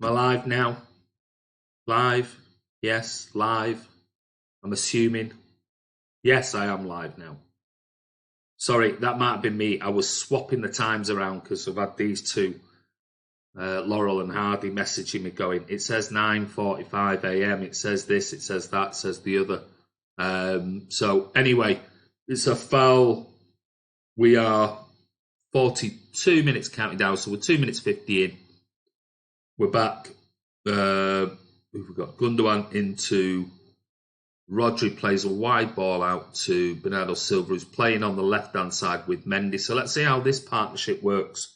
Am I live now? Live? Yes, live. I'm assuming. Yes, I am live now. Sorry, that might have been me. I was swapping the times around because I've had these two, Laurel and Hardy, messaging me going, it says 9:45 a.m. It says this, it says that, it says the other. So anyway, it's a foul. We are 42 minutes counting down, so we're 2 minutes 50 in. We're back. We've got Gundogan into Rodri, plays a wide ball out to Bernardo Silva, who's playing on the left-hand side with Mendy. So let's see how this partnership works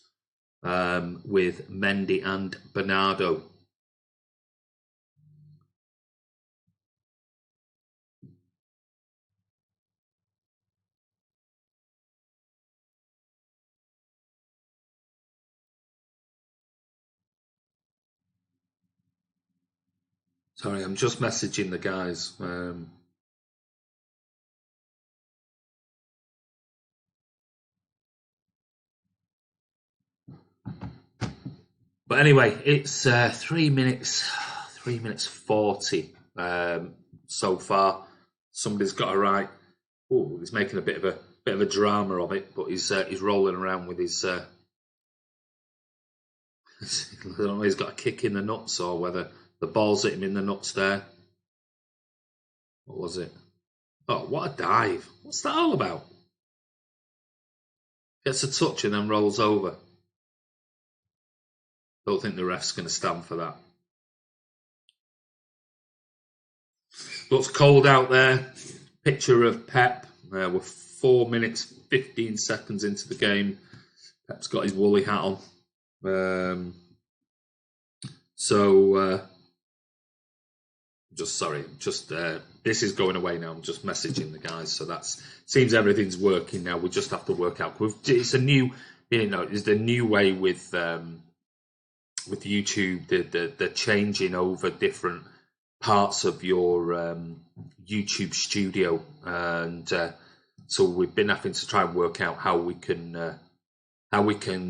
with Mendy and Bernardo. Sorry, I'm just messaging the guys. But anyway, it's 3 minutes 40 so far. Somebody's got a right. Oh, he's making a bit of a drama of it, but he's rolling around with his. I don't know, he's got a kick in the nuts or whether the ball's hit him in the nuts there. What was it? Oh, what a dive! What's that all about? Gets a touch and then rolls over. Don't think the ref's going to stand for that. Looks cold out there. Picture of Pep. We're 4 minutes 15 seconds into the game. Pep's got his woolly hat on. This is going away now. I'm just messaging the guys, so that seems everything's working now. We just have to work out. It's a new, it's the new way with YouTube. They're changing over different parts of your YouTube studio, and so we've been having to try and work out how we can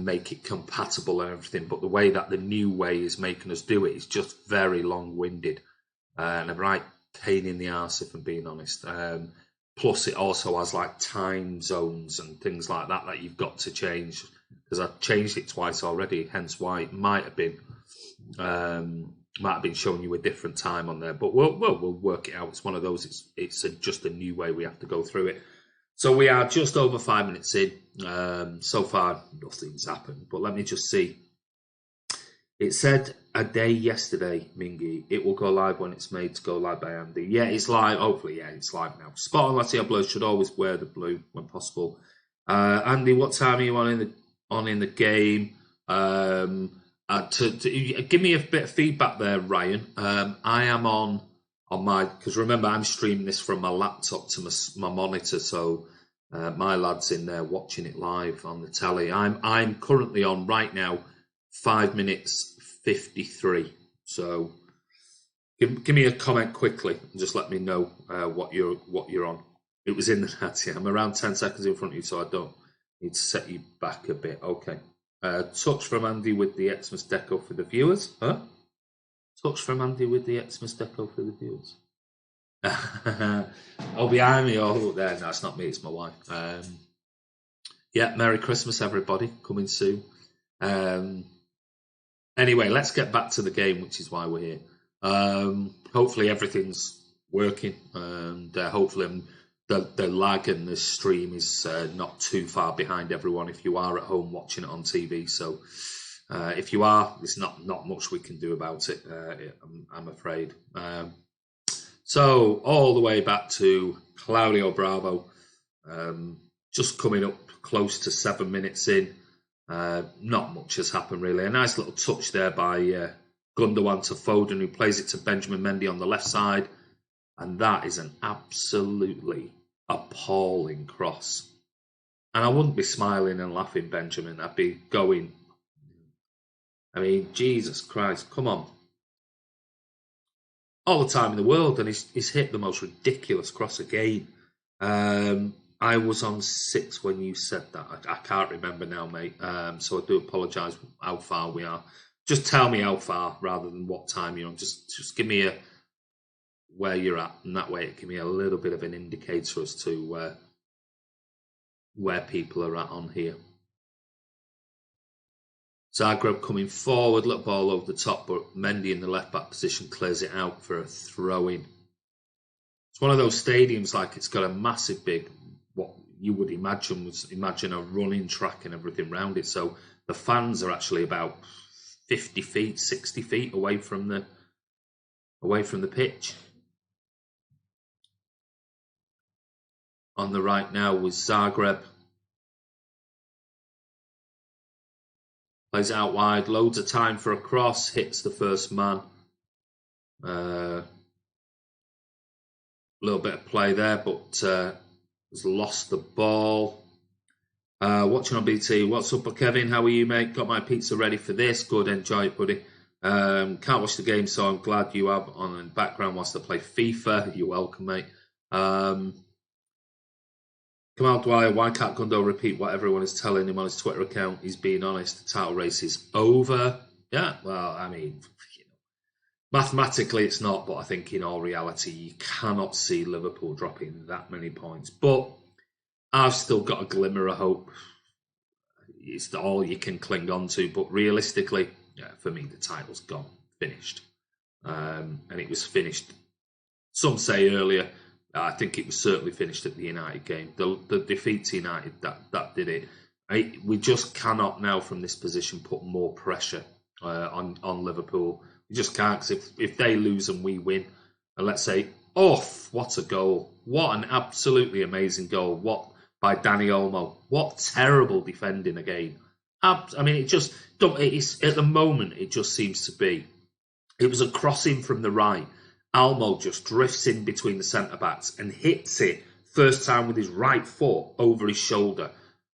make it compatible and everything. But the way that the new way is making us do it is just very long-winded and a right pain in the arse, if I'm being honest. Plus, it also has like time zones and things like that you've got to change, because I've changed it twice already. Hence why it might have been showing you a different time on there. But we'll work it out. It's one of those. It's just a new way we have to go through it. So we are just over 5 minutes in. So far, nothing's happened. But let me just see. It said a day yesterday, Mingy. It will go live when it's made to go live by Andy. Yeah, it's live. Hopefully, yeah, it's live now. Spot on, Latino Blue should always wear the blue when possible. Andy, what time are you on in the game? Give me a bit of feedback there, Ryan. I am on my, because remember I'm streaming this from my laptop to my monitor, so my lad's in there watching it live on the telly. I'm currently on right now 5 minutes 53. So give me a comment quickly and just let me know what you're on. It was in the chat. Yeah. I'm around 10 seconds in front of you, so I don't need to set you back a bit. Okay. Touch from Andy with the Xmas deco for the viewers. Huh? Touch from Andy with the Xmas deco for the viewers. Oh, behind me. Oh, there. No, it's not me. It's my wife. Yeah, Merry Christmas, everybody. Coming soon. Anyway, let's get back to the game, which is why we're here. Hopefully everything's working, and hopefully the lag and the stream is not too far behind everyone if you are at home watching it on TV. So if you are, there's not much we can do about it, I'm afraid. So all the way back to Claudio Bravo, just coming up close to 7 minutes in. Not much has happened really. A nice little touch there by Gundogan to Foden, who plays it to Benjamin Mendy on the left side, and that is an absolutely appalling cross. And I wouldn't be smiling and laughing, Benjamin. I'd be going, I mean, Jesus Christ, come on. All the time in the world, and he's hit the most ridiculous cross again. I was on 6 when you said that. I can't remember now, mate. So I do apologise how far we are. Just tell me how far rather than what time you're on. Just give me where you're at, and that way it can be a little bit of an indicator as to where people are at on here. Zagreb coming forward, little ball over the top, but Mendy in the left-back position clears it out for a throw-in. It's one of those stadiums, like it's got a massive big, what you would imagine a running track and everything around it. So the fans are actually about 50 feet, 60 feet away from the pitch. On the right now was Zagreb. Plays out wide, loads of time for a cross, hits the first man. A little bit of play there, but has lost the ball. Watching on BT, what's up, Kevin? How are you, mate? Got my pizza ready for this. Good, enjoy it, buddy. Can't watch the game, so I'm glad you have on in the background whilst I play FIFA. You're welcome, mate. Kamal Dwyer, why can't Gundo repeat what everyone is telling him on his Twitter account? He's being honest. The title race is over. Yeah, well, I mean, mathematically it's not, but I think in all reality you cannot see Liverpool dropping that many points. But I've still got a glimmer of hope. It's all you can cling on to. But realistically, yeah, for me, the title's gone, finished. And it was finished, some say earlier. I think it was certainly finished at the United game. The defeat to United, that did it. We just cannot now from this position put more pressure on Liverpool. We just can't, because if they lose and we win, and let's say, what a goal. What an absolutely amazing goal. What by Dani Olmo. What terrible defending again. I mean, it's at the moment, it just seems to be. It was a crossing from the right. Olmo just drifts in between the centre-backs and hits it first time with his right foot over his shoulder,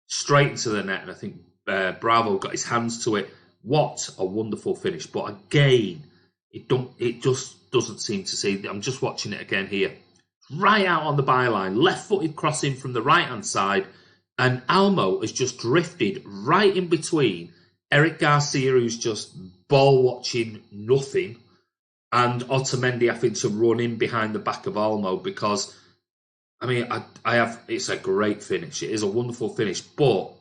straight into the net. And I think Bravo got his hands to it. What a wonderful finish. But again, it just doesn't seem to see. I'm just watching it again here. Right out on the byline, left-footed crossing from the right-hand side. And Olmo has just drifted right in between Eric Garcia, who's just ball-watching nothing, and Otamendi having to run in behind the back of Olmo because, I mean, it's a great finish. It is a wonderful finish. But,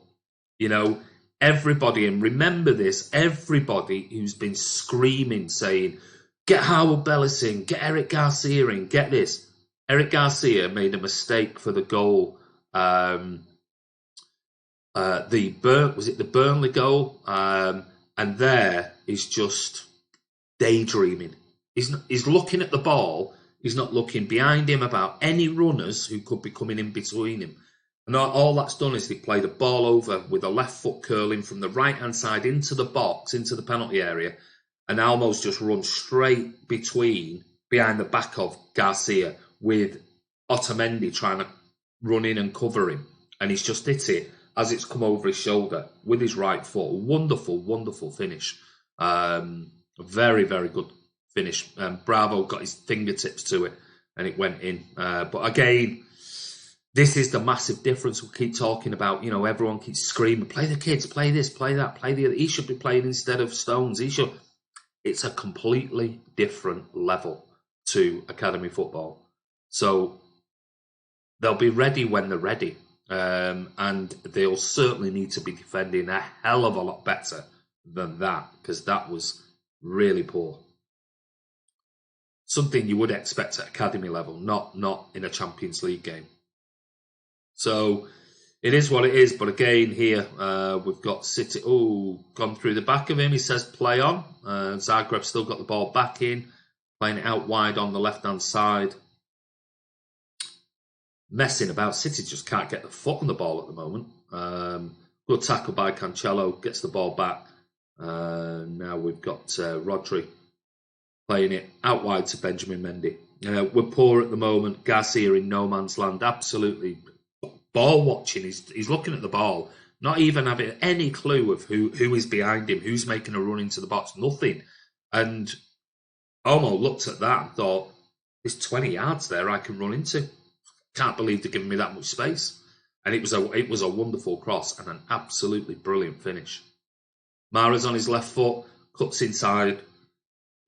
everybody, and remember this, everybody who's been screaming, saying, get Howard Bellis in, get Eric Garcia in, get this. Eric Garcia made a mistake for the goal. Was it the Burnley goal? And there is just daydreaming. He's looking at the ball. He's not looking behind him about any runners who could be coming in between him. And all that's done is they played a ball over with a left foot curling from the right-hand side into the box, into the penalty area. And Almo's just run straight behind the back of Garcia with Otamendi trying to run in and cover him. And he's just hit it as it's come over his shoulder with his right foot. Wonderful, wonderful finish. Very, very good finish. Bravo got his fingertips to it and it went in. But again, this is the massive difference we keep talking about. Everyone keeps screaming, play the kids, play this, play that, play the other. He should be playing instead of Stones. It's a completely different level to academy football. So they'll be ready when they're ready. And they'll certainly need to be defending a hell of a lot better than that, because that was really poor. Something you would expect at academy level, not in a Champions League game. So it is what it is. But again, here we've got City. Gone through the back of him. He says play on. Zagreb still got the ball back in, playing it out wide on the left-hand side. Messing about. City just can't get the foot on the ball at the moment. Good tackle by Cancelo. Gets the ball back. Now we've got Rodri playing it out wide to Benjamin Mendy. We're poor at the moment. Garcia in no man's land. Absolutely ball watching. He's looking at the ball, not even having any clue of who is behind him, who's making a run into the box. Nothing. And Omo looked at that and thought, there's 20 yards there I can run into. Can't believe they're giving me that much space. And it was a wonderful cross and an absolutely brilliant finish. Mahrez on his left foot, cuts inside,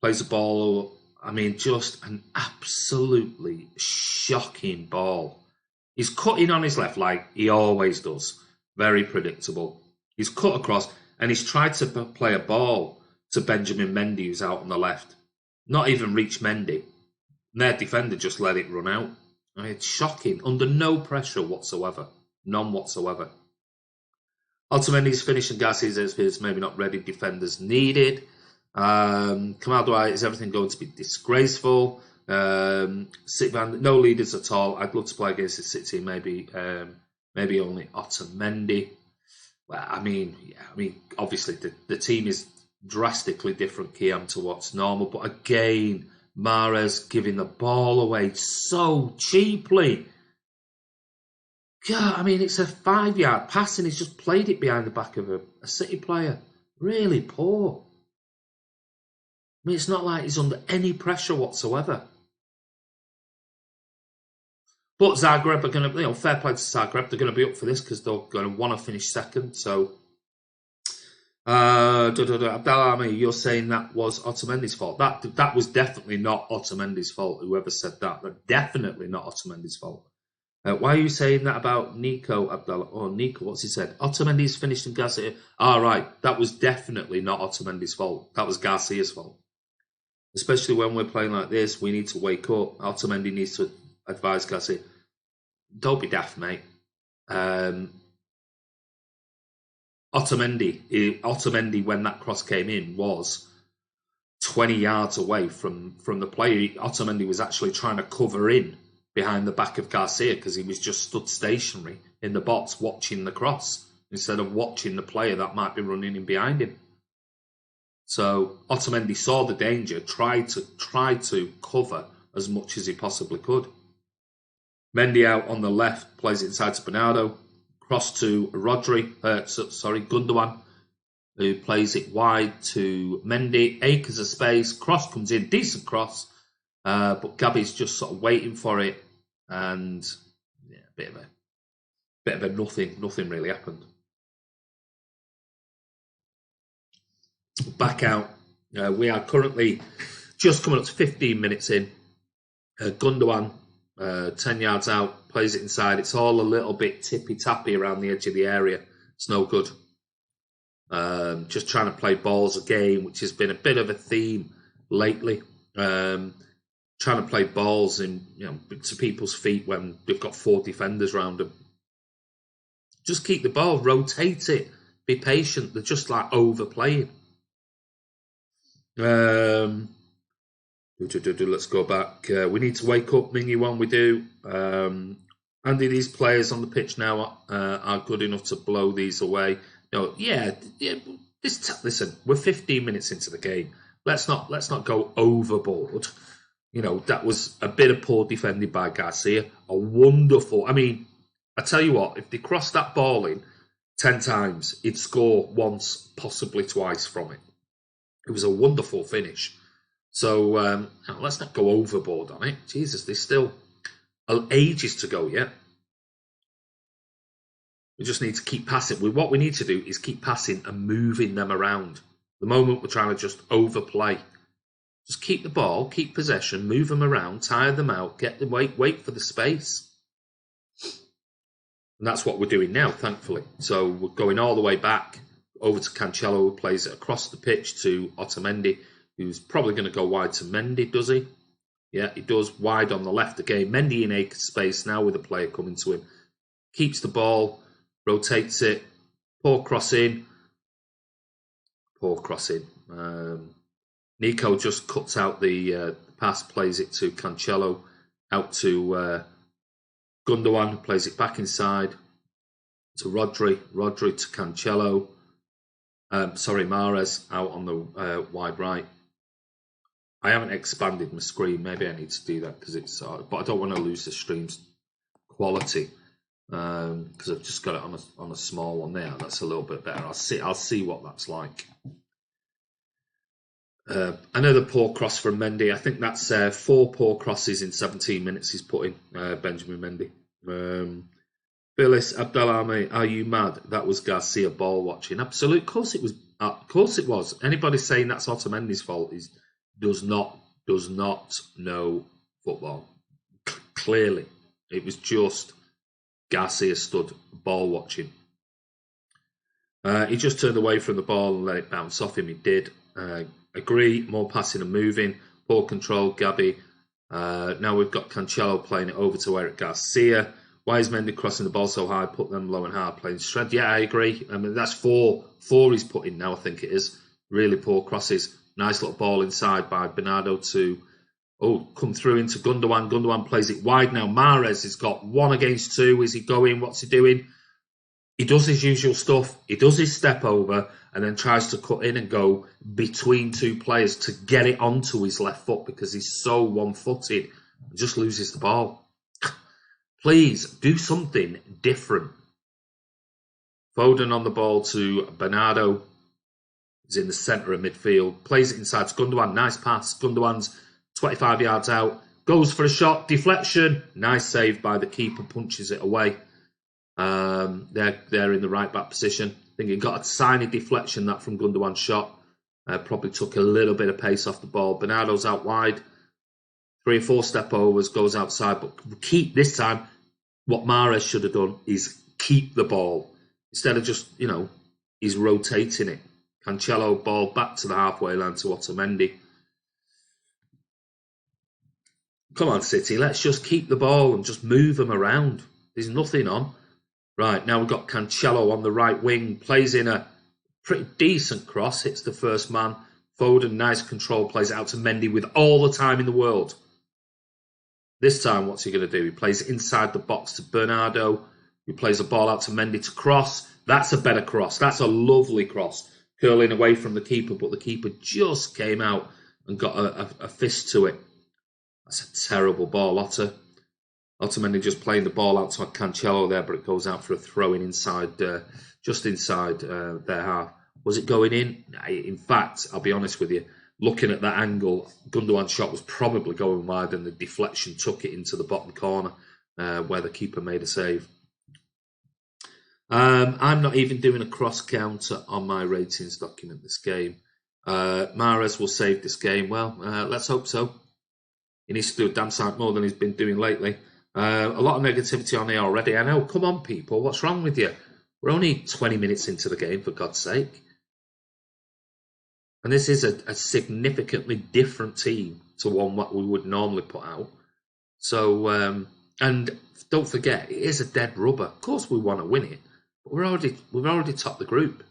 plays the ball. I mean, just an absolutely shocking ball. He's cutting on his left like he always does. Very predictable. He's cut across and he's tried to play a ball to Benjamin Mendy, who's out on the left. Not even reach Mendy. And their defender just let it run out. I mean, it's shocking. Under no pressure whatsoever. None whatsoever. Otamendi's finishing Garcia's is maybe not ready. Defenders needed. Kamal Dwyer, is everything going to be disgraceful? City van, no leaders at all. I'd love to play against the City. Maybe only Otamendi. Well, I mean, obviously the team is drastically different, Kiam, to what's normal. But again, Mahrez giving the ball away so cheaply. God, I mean, it's a 5-yard pass and he's just played it behind the back of a City player. Really poor. I mean, it's not like he's under any pressure whatsoever. But Zagreb are going to, fair play to Zagreb. They're going to be up for this because they're going to want to finish second. So, Abdallah, you're saying that was Otamendi's fault. That was definitely not Otamendi's fault. Whoever said that, definitely not Otamendi's fault. Why are you saying that about Nico, Abdallah? Oh, Nico, what's he said? Otamendi's finished in Garcia. Right. That was definitely not Otamendi's fault. That was Garcia's fault. Especially when we're playing like this, we need to wake up. Otamendi needs to advise Garcia. Don't be daft, mate. Otamendi, when that cross came in, was 20 yards away from the player. Otamendi was actually trying to cover in behind the back of Garcia because he was just stood stationary in the box watching the cross instead of watching the player that might be running in behind him. So Otamendi saw the danger, tried to cover as much as he possibly could. Mendy out on the left, plays it inside to Bernardo, cross to Gundogan, who plays it wide to Mendy, acres of space, cross comes in, decent cross, but Gabby's just sort of waiting for it, and yeah, bit of a nothing really happened. Back out. We are currently just coming up to 15 minutes in. Gundogan, 10 yards out, plays it inside. It's all a little bit tippy-tappy around the edge of the area. It's no good. Just trying to play balls again, which has been a bit of a theme lately. Trying to play balls in, to people's feet when they've got 4 defenders around them. Just keep the ball, rotate it, be patient. They're just like overplaying. Let's go back. We need to wake up, Mingyu. We do. Andy, these players on the pitch now are good enough to blow these away. Listen, we're 15 minutes into the game. Let's not go overboard. That was a bit of poor defending by Garcia. A wonderful. I mean, I tell you what, if they crossed that ball in 10 times, he'd score once, possibly twice from it. It was a wonderful finish. So let's not go overboard on it. Jesus, there's still ages to go yet. We just need to keep passing. What we need to do is keep passing and moving them around. The moment we're trying to just overplay. Just keep the ball, keep possession, move them around, tire them out, get them wait for the space. And that's what we're doing now, thankfully. So we're going all the way back over to Cancelo, who plays it across the pitch to Otamendi, who's probably going to go wide to Mendy, does he? Yeah, he does, wide on the left again. Mendy in acre space now with a player coming to him. Keeps the ball, rotates it, poor cross in. Nico just cuts out the pass, plays it to Cancelo, out to Gundogan, who plays it back inside to Rodri to Cancelo. Mahrez out on the wide right. I haven't expanded my screen. Maybe I need to do that because it's. But I don't want to lose the stream's quality because I've just got it on a small one there. That's a little bit better. I'll see what that's like. Another poor cross from Mendy. I think that's 4 poor crosses in 17 minutes he's put in, Benjamin Mendy. Phyllis Abdallah, are you mad? That was Garcia ball watching. Absolutely. Of course it was Of course it was. Anybody saying that's Otamendi's fault does not know football. Clearly, it was just Garcia stood ball watching. He just turned away from the ball and let it bounce off him. He did. Agree, more passing and moving. Poor control, Gabby. Now we've got Cancelo playing it over to Eric Garcia. Why is Mendy crossing the ball so high? Put them low and hard, playing strength. Yeah, I agree. I mean, that's four he's put in now, I think it is. Really poor crosses. Nice little ball inside by Bernardo to come through into Gundogan. Gundogan plays it wide now. Mahrez has got 1 against 2. Is he going? What's he doing? He does his usual stuff. He does his step over and then tries to cut in and go between 2 players to get it onto his left foot because he's so one-footed and just loses the ball. Please do something different. Foden on the ball to Bernardo. He's in the centre of midfield. Plays it inside to Gundogan. Nice pass. Gundogan's 25 yards out. Goes for a shot. Deflection. Nice save by the keeper. Punches it away. They're in the right back position. I think he got a tiny deflection that from Gundogan's shot. Probably took a little bit of pace off the ball. Bernardo's out wide. 3 or 4 step overs, goes outside. But keep this time, what Mahrez should have done is keep the ball. Instead of just, he's rotating it. Cancelo ball back to the halfway line to Otamendi. Come on, City, let's just keep the ball and just move them around. There's nothing on. Right, now we've got Cancelo on the right wing. Plays in a pretty decent cross. Hits the first man. Foden, nice control. Plays it out to Mendy with all the time in the world. This time, what's he going to do? He plays it inside the box to Bernardo. He plays the ball out to Mendy to cross. That's a better cross. That's a lovely cross. Curling away from the keeper, but the keeper just came out and got a fist to it. That's a terrible ball. Otamendi just playing the ball out to Cancelo there, but it goes out for a throw-in inside, just inside their half. Was it going in? In fact, I'll be honest with you, looking at that angle, Gundogan's shot was probably going wide and the deflection took it into the bottom corner where the keeper made a save. I'm not even doing a cross counter on my ratings document this game. Mahrez will save this game. Well, let's hope so. He needs to do a damn sight more than he's been doing lately. A lot of negativity on here already. I know, come on people, what's wrong with you? We're only 20 minutes into the game, for God's sake. And this is a significantly different team to one what we would normally put out. So, and don't forget, it is a dead rubber. Of course we want to win it, but we've already topped the group.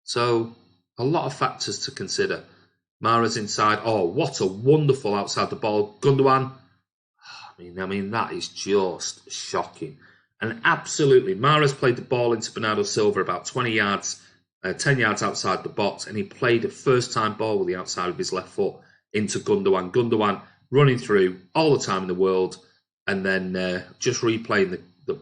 So, a lot of factors to consider. Mahrez inside. Oh, what a wonderful outside the ball. Gundogan. I mean, that is just shocking. And absolutely, Mahrez played the ball into Bernardo Silva about 20 yards, 10 yards outside the box, and he played a first-time ball with the outside of his left foot into Gundogan. Gundogan running through all the time in the world, and then just replaying the.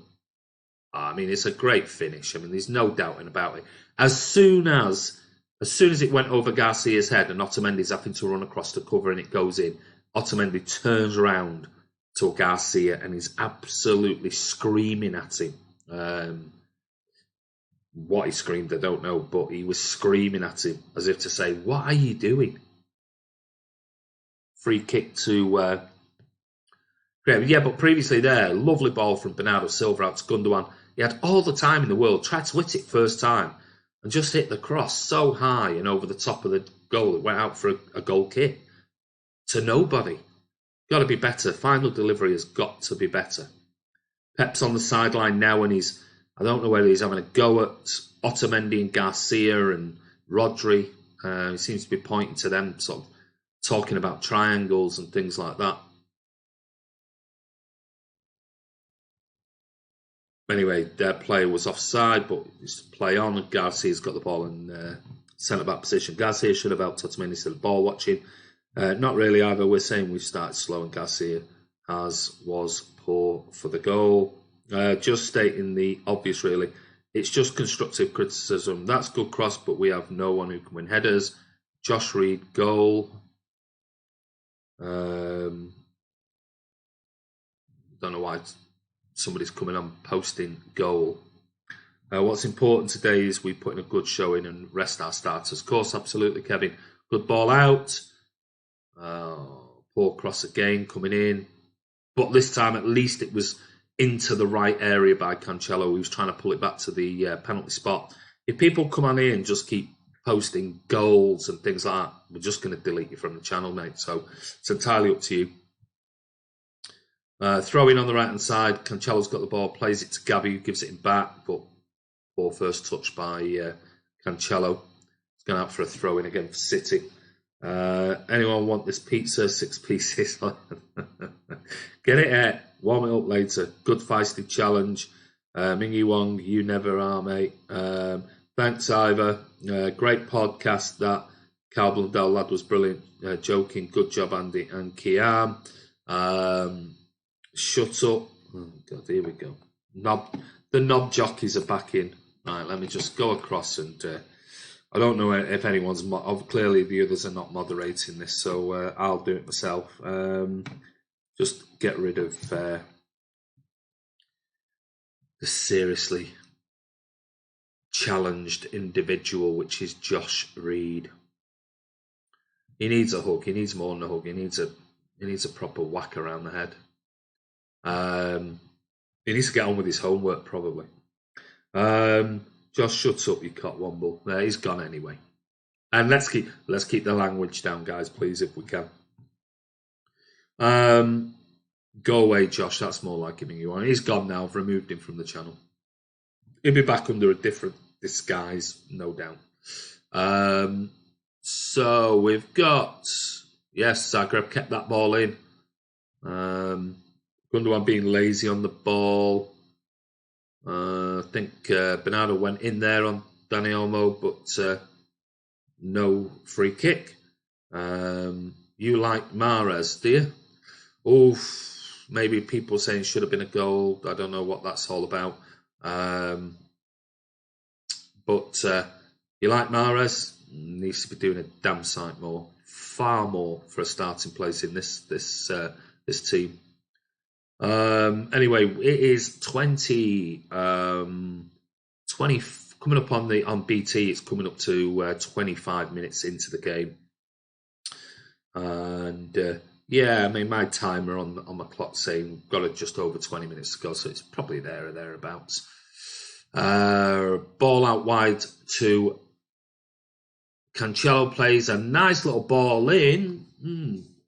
I mean, it's a great finish. I mean, there's no doubting about it. As soon as it went over Garcia's head and Otamendi's having to run across the cover and it goes in, Otamendi turns around to Garcia and he's absolutely screaming at him. What he screamed, I don't know, but he was screaming at him as if to say, what are you doing? Free kick to... yeah, but previously there, lovely ball from Bernardo Silva out to Gundogan. He had all the time in the world, tried to hit it first time and just hit the cross so high and over the top of the goal. It went out for a goal kick to nobody. Got to be better. Final delivery has got to be better. Pep's on the sideline now and I don't know whether he's having a go at Otamendi and Garcia and Rodri. He seems to be pointing to them, sort of talking about triangles and things like that. Anyway, their player was offside, but it's play on. Garcia's got the ball in centre-back position. Garcia should have helped Otamendi instead of ball watching. Not really either. We're saying we've started slow and Garcia was poor for the goal. Just stating the obvious, really. It's just constructive criticism. That's good cross, but we have no one who can win headers. Josh Reed, goal. Don't know why somebody's coming on posting goal. What's important today is we put in a good showing and rest our starters. Of course, absolutely, Kevin. Good ball out. Poor cross again coming in. But this time, at least it was into the right area by Cancelo. He was trying to pull it back to the penalty spot. If people come on here and just keep posting goals and things like that, we're just going to delete you from the channel, mate. So it's entirely up to you. Throw in on the right-hand side. Cancelo's got the ball, plays it to Gabby, who gives it back, but poor first touch by Cancelo. It's going out for a throw-in again for City. Anyone want this pizza? 6 pieces. Get it out. Warm it up later. Good feisty challenge. Mingy Wong, you never are, mate. Thanks, Ivor. Great podcast. That Carl Blundell lad was brilliant. Joking. Good job, Andy and Kiam. Shut up. Oh, God, here we go. The knob jockeys are back in. Right, let me just go across and I don't know if anyone's... clearly, the others are not moderating this, so I'll do it myself. Just get rid of the seriously challenged individual, which is Josh Reed. He needs a hug. He needs more than a hug. He needs a proper whack around the head. He needs to get on with his homework, probably. Josh, shut up, you cotwomble. He's gone anyway. And let's keep the language down, guys, please, if we can. Go away, Josh. That's more like him. He's gone now. I've removed him from the channel. He'll be back under a different disguise, no doubt. So we've got... Yes, Zagreb kept that ball in. Gundogan being lazy on the ball. I think Bernardo went in there on Dani Olmo, but no free kick. You like Mahrez, do you? Oh, maybe people saying should have been a goal. I don't know what that's all about. But you like Mahrez? Needs to be doing a damn sight more, far more for a starting place in this team. Anyway, it is 20 coming up on BT. It's coming up to 25 minutes into the game, and yeah, I mean my timer on my clock saying we've got just over 20 minutes to go, so it's probably there or thereabouts. Ball out wide to Cancelo, plays a nice little ball in.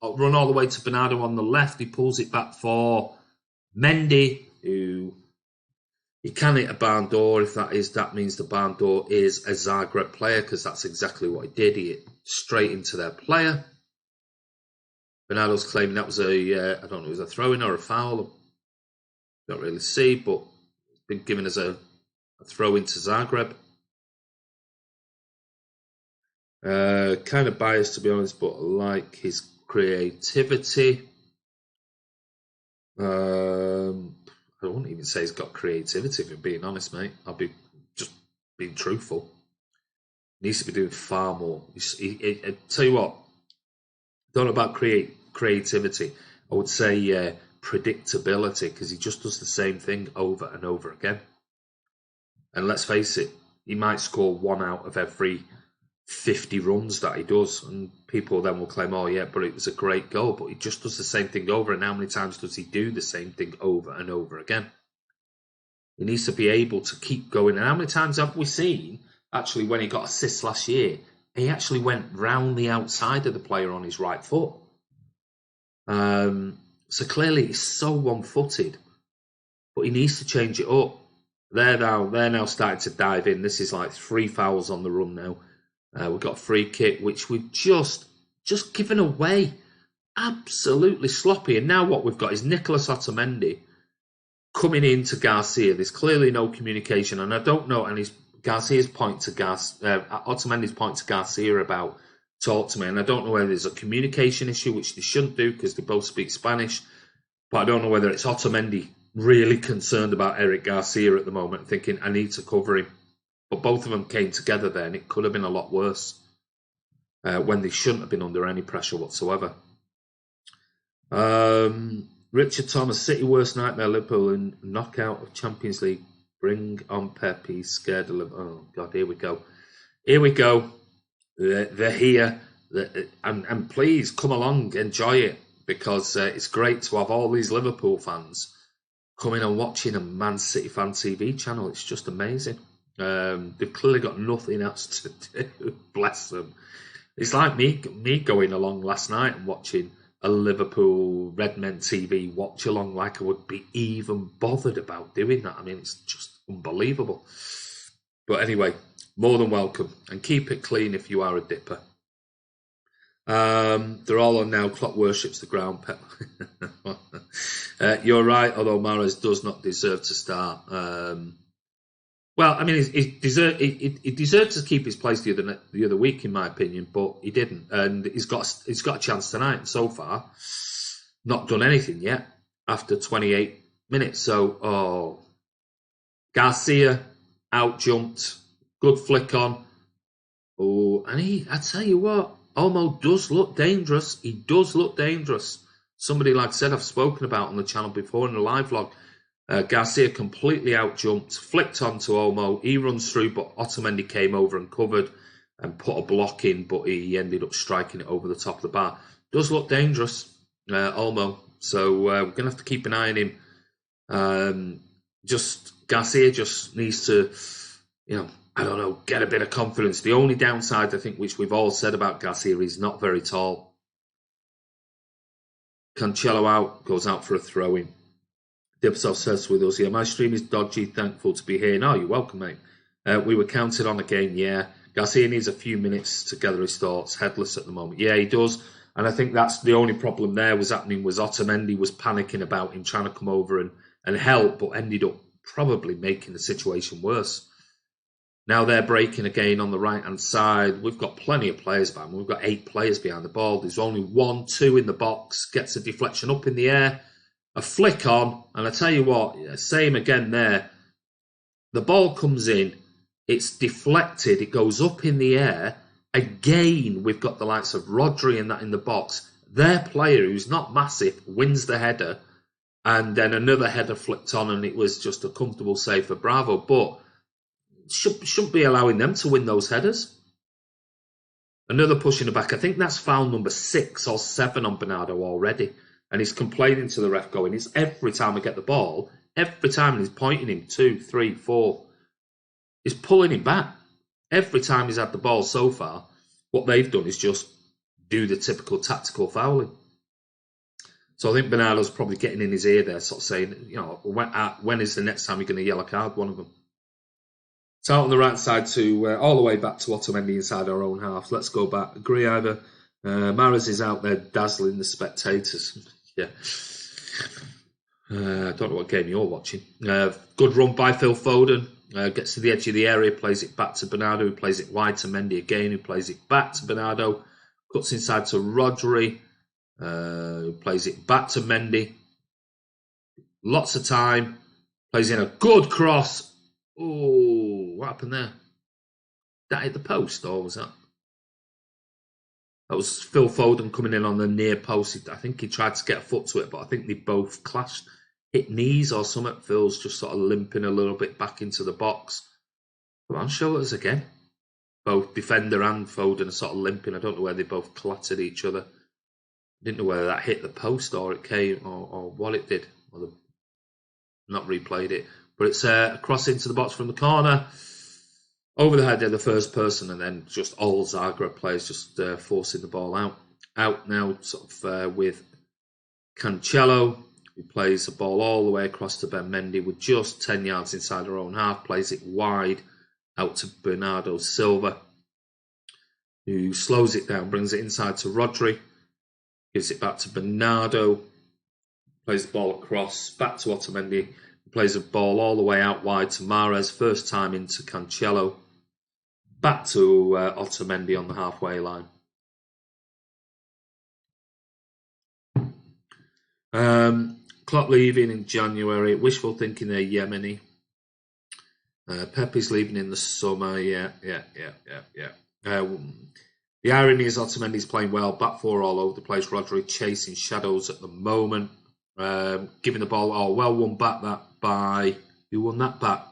Run all the way to Bernardo on the left. He pulls it back for Mendy, who he can hit a barn door. If that means the barn door is a Zagreb player, because that's exactly what he did. He hit straight into their player. Bernardo's claiming that was I don't know, it was a throw-in or a foul. Don't really see, but it's been given as a throw-in to Zagreb. Kind of biased, to be honest, but I like his creativity. I wouldn't even say he's got creativity, if I'm being honest, mate. I'll be just being truthful. He needs to be doing far more. I tell you what, don't know about creativity. I would say predictability, because he just does the same thing over and over again. And let's face it, he might score 1 out of every 50 runs that he does, and people then will claim, oh yeah, but it was a great goal, but he just does the same thing over. And how many times does he do the same thing over and over again? He needs to be able to keep going. And how many times have we seen, actually, when he got assists last year, he actually went round the outside of the player on his right foot. So clearly he's so one-footed, but he needs to change it up. They're now starting to dive in. This is like 3 fouls on the run now. We've got a free kick, which we've just given away. Absolutely sloppy. And now what we've got is Nicolas Otamendi coming into Garcia. There's clearly no communication. And I don't know, and Garcia's point to Otamendi's point to Garcia about talk to me. And I don't know whether there's a communication issue, which they shouldn't do because they both speak Spanish. But I don't know whether it's Otamendi really concerned about Eric Garcia at the moment, thinking, I need to cover him. But both of them came together there, and it could have been a lot worse when they shouldn't have been under any pressure whatsoever. Richard Thomas, City worst nightmare, Liverpool in knockout of Champions League Bring on Pep. He's scared of them. Oh, God, here we go. Here we go. They're here. And please come along, enjoy it, because it's great to have all these Liverpool fans coming and watching a Man City fan TV channel. It's just amazing. They've clearly got nothing else to do. Bless them. It's like me going along last night and watching a Liverpool Redmen TV watch along, like I would be even bothered about doing that. I mean, it's just unbelievable. But anyway, more than welcome, and keep it clean if you are a dipper. They're all on now. Klopp worships the ground, Pep. You're right, although Mahrez does not deserve to start. Well, I mean, he deserved to keep his place the other week, in my opinion, but he didn't, and he's got a chance tonight. And so far, not done anything yet after 28 minutes. So, Garcia out jumped, good flick on. Oh, and I tell you what, Olmo does look dangerous. He does look dangerous. Somebody, like I said, I've spoken about on the channel before in the live vlog. Garcia completely out-jumped, flicked onto Olmo. He runs through, but Otamendi came over and covered and put a block in, but he ended up striking it over the top of the bar. Does look dangerous, Olmo. So we're going to have to keep an eye on him. Garcia just needs to, I don't know, get a bit of confidence. The only downside, I think, which we've all said about Garcia, he's not very tall. Cancelo out, goes out for a throw-in. Dipsoft says with us here, my stream is dodgy, thankful to be here. No, you're welcome, mate. We were counted on again, yeah. Garcia needs a few minutes to gather his thoughts, headless at the moment. Yeah, he does. And I think that's the only problem there was Otamendi was panicking about him, trying to come over and help, but ended up probably making the situation worse. Now they're breaking again on the right-hand side. We've got plenty of players behind. We've got 8 players behind the ball. There's only 1, 2 in the box, gets a deflection up in the air. A flick on, and I tell you what, same again there. The ball comes in, it's deflected, it goes up in the air. Again, we've got the likes of Rodri and that in the box. Their player, who's not massive, wins the header, and then another header flicked on, and it was just a comfortable save for Bravo. But shouldn't be allowing them to win those headers. Another push in the back. I think that's foul number 6 or 7 on Bernardo already. And he's complaining to the ref going, it's every time I get the ball, every time he's pointing him 2, 3, 4. He's pulling him back. Every time he's had the ball so far, what they've done is just do the typical tactical fouling. So I think Bernardo's probably getting in his ear there, sort of saying, when is the next time you're going to yellow card one of them? It's out on the right side to all the way back to Otamendi inside our own half. Let's go back. Agree either. Mahrez is out there dazzling the spectators. Yeah. I don't know what game you're watching. Good run by Phil Foden. Gets to the edge of the area, plays it back to Bernardo, who plays it wide to Mendy again, who plays it back to Bernardo. Cuts inside to Rodri, who plays it back to Mendy. Lots of time. Plays in a good cross. Oh, what happened there? That hit the post, or was that? That was Phil Foden coming in on the near post. I think he tried to get a foot to it, but I think they both clashed. Hit knees or something. Phil's just sort of limping a little bit back into the box. Come on, show us again. Both defender and Foden are sort of limping. I don't know where they both clattered each other. I didn't know whether that hit the post or it came or what it did. Or not replayed it. But it's a cross into the box from the corner. Over the head of the first person, and then just all Zagreb players just forcing the ball out. Out now, sort of with Cancelo, who plays the ball all the way across to Ben Mendy with just 10 yards inside our own half. Plays it wide out to Bernardo Silva, who slows it down, brings it inside to Rodri, gives it back to Bernardo, plays the ball across, back to Otamendi, plays the ball all the way out wide to Mahrez, first time into Cancelo. Back to Otamendi on the halfway line. Klopp leaving in January. Wishful thinking they're Yemeni. Pepe's leaving in the summer. Yeah. The irony is Otamendi's playing well. Back four all over the place. Rodri chasing shadows at the moment. Giving the ball. Oh, well won back that by... Who won that back?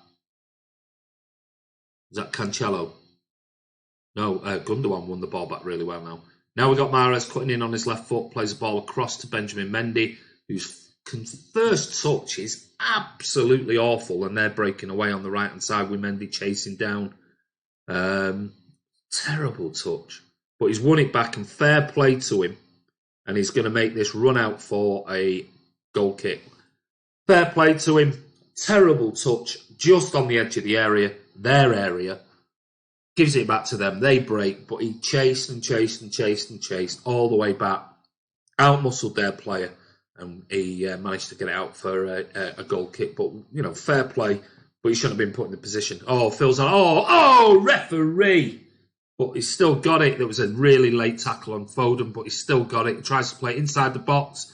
Is that Cancelo? No, Gundogan won the ball back really well now. Now we've got Mahrez cutting in on his left foot, plays the ball across to Benjamin Mendy, whose first touch is absolutely awful, and they're breaking away on the right-hand side with Mendy chasing down. Terrible touch. But he's won it back, and fair play to him, and he's going to make this run out for a goal kick. Fair play to him. Terrible touch, just on the edge of the area, their area. Gives it back to them. They break, but he chased and chased and chased and chased all the way back. Out-muscled their player, and he managed to get it out for a goal kick. But, you know, fair play, but he shouldn't have been put in the position. Oh, Phil's on. Oh, referee! But he's still got it. There was a really late tackle on Foden, but he's still got it. He tries to play inside the box.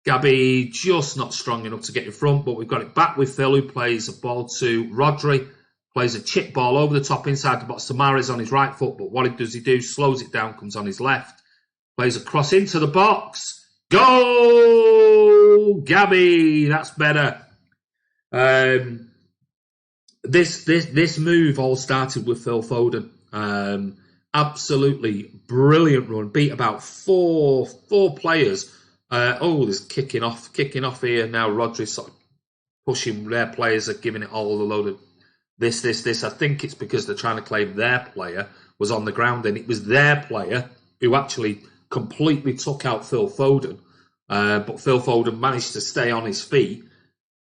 Gabby just not strong enough to get in front, but we've got it back with Phil, who plays a ball to Rodri. Plays a chip ball over the top inside the box to Mahrez on his right foot, but what does he do? Slows it down, comes on his left. Plays a cross into the box. Goal! Gabby, that's better. This move all started with Phil Foden. Absolutely brilliant run. Beat about four players. There's kicking off here now. Rodri sort of pushing their players, are giving it all a load of this. I think it's because they're trying to claim their player was on the ground, and it was their player who actually completely took out Phil Foden. But Phil Foden managed to stay on his feet,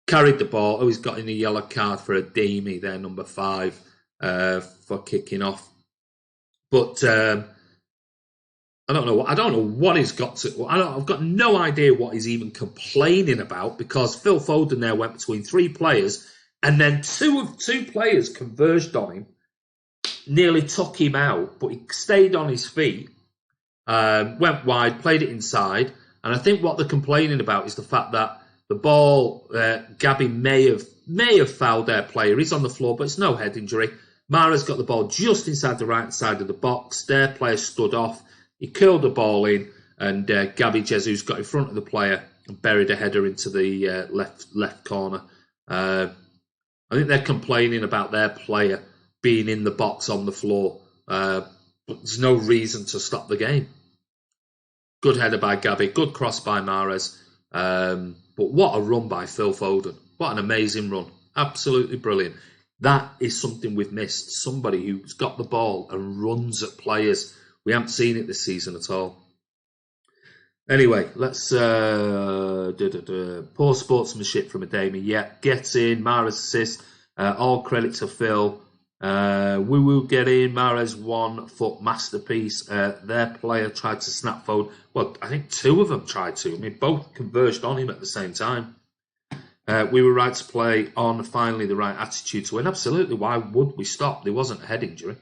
carried the ball. Oh, he's got in a yellow card for Ademi there, number 5, for kicking off. But I don't know what he's got to. I've got no idea what he's even complaining about, because Phil Foden there went between 3 players. And then two players converged on him, nearly took him out, but he stayed on his feet, went wide, played it inside. And I think what they're complaining about is the fact that the ball, Gabby may have fouled their player. He's on the floor, but it's no head injury. Mahrez got the ball just inside the right side of the box. Their player stood off. He curled the ball in, and Gabby Jesus got in front of the player and buried a header into the left corner. I think they're complaining about their player being in the box on the floor, but there's no reason to stop the game. Good header by Gabby, good cross by Mahrez, but what a run by Phil Foden. What an amazing run. Absolutely brilliant. That is something we've missed. Somebody who's got the ball and runs at players. We haven't seen it this season at all. Anyway, let's poor sportsmanship from Ademi. Yeah, gets in. Mahrez assist. All credit to Phil. Woo get in. Mahrez 1 foot masterpiece. Their player tried to snap Foden. Well, I think 2 of them tried to. I mean, both converged on him at the same time. We were right to play on. Finally, the right attitude to win. Absolutely. Why would we stop? There wasn't a head injury.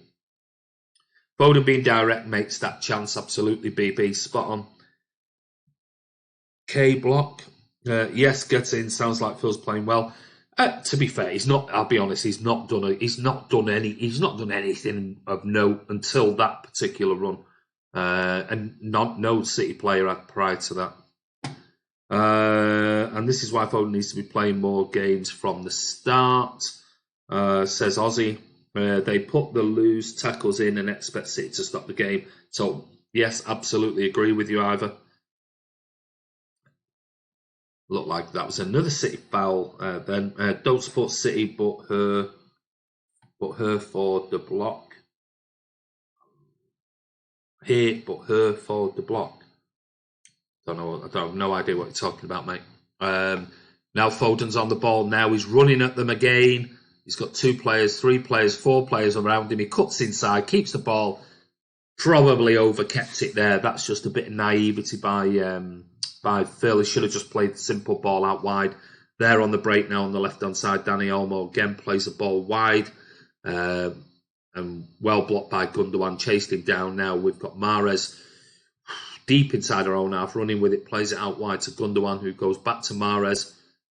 Foden being direct makes that chance. Absolutely, BB. Spot on. K block, yes, gets in. Sounds like Phil's playing well. To be fair, he's not. I'll be honest. He's not done anything of note until that particular run, and no City player had prior to that. And this is why Foden needs to be playing more games from the start. Says Ozzy. They put the loose tackles in and expect City to stop the game. So yes, absolutely agree with you, Ivor. Looked like that was another City foul. Then don't support City, but her for the block. But her for the block. I have no idea what you're talking about, mate. Now Foden's on the ball. Now he's running at them again. He's got 2 players, 3 players, 4 players around him. He cuts inside, keeps the ball. Probably overkept it there. That's just a bit of naivety by Phil. He should have just played the simple ball out wide. There on the break now on the left-hand side, Danny Olmo again plays the ball wide. And well blocked by Gundogan, chased him down now. We've got Mahrez deep inside our own half, running with it, plays it out wide to Gundogan, who goes back to Mahrez,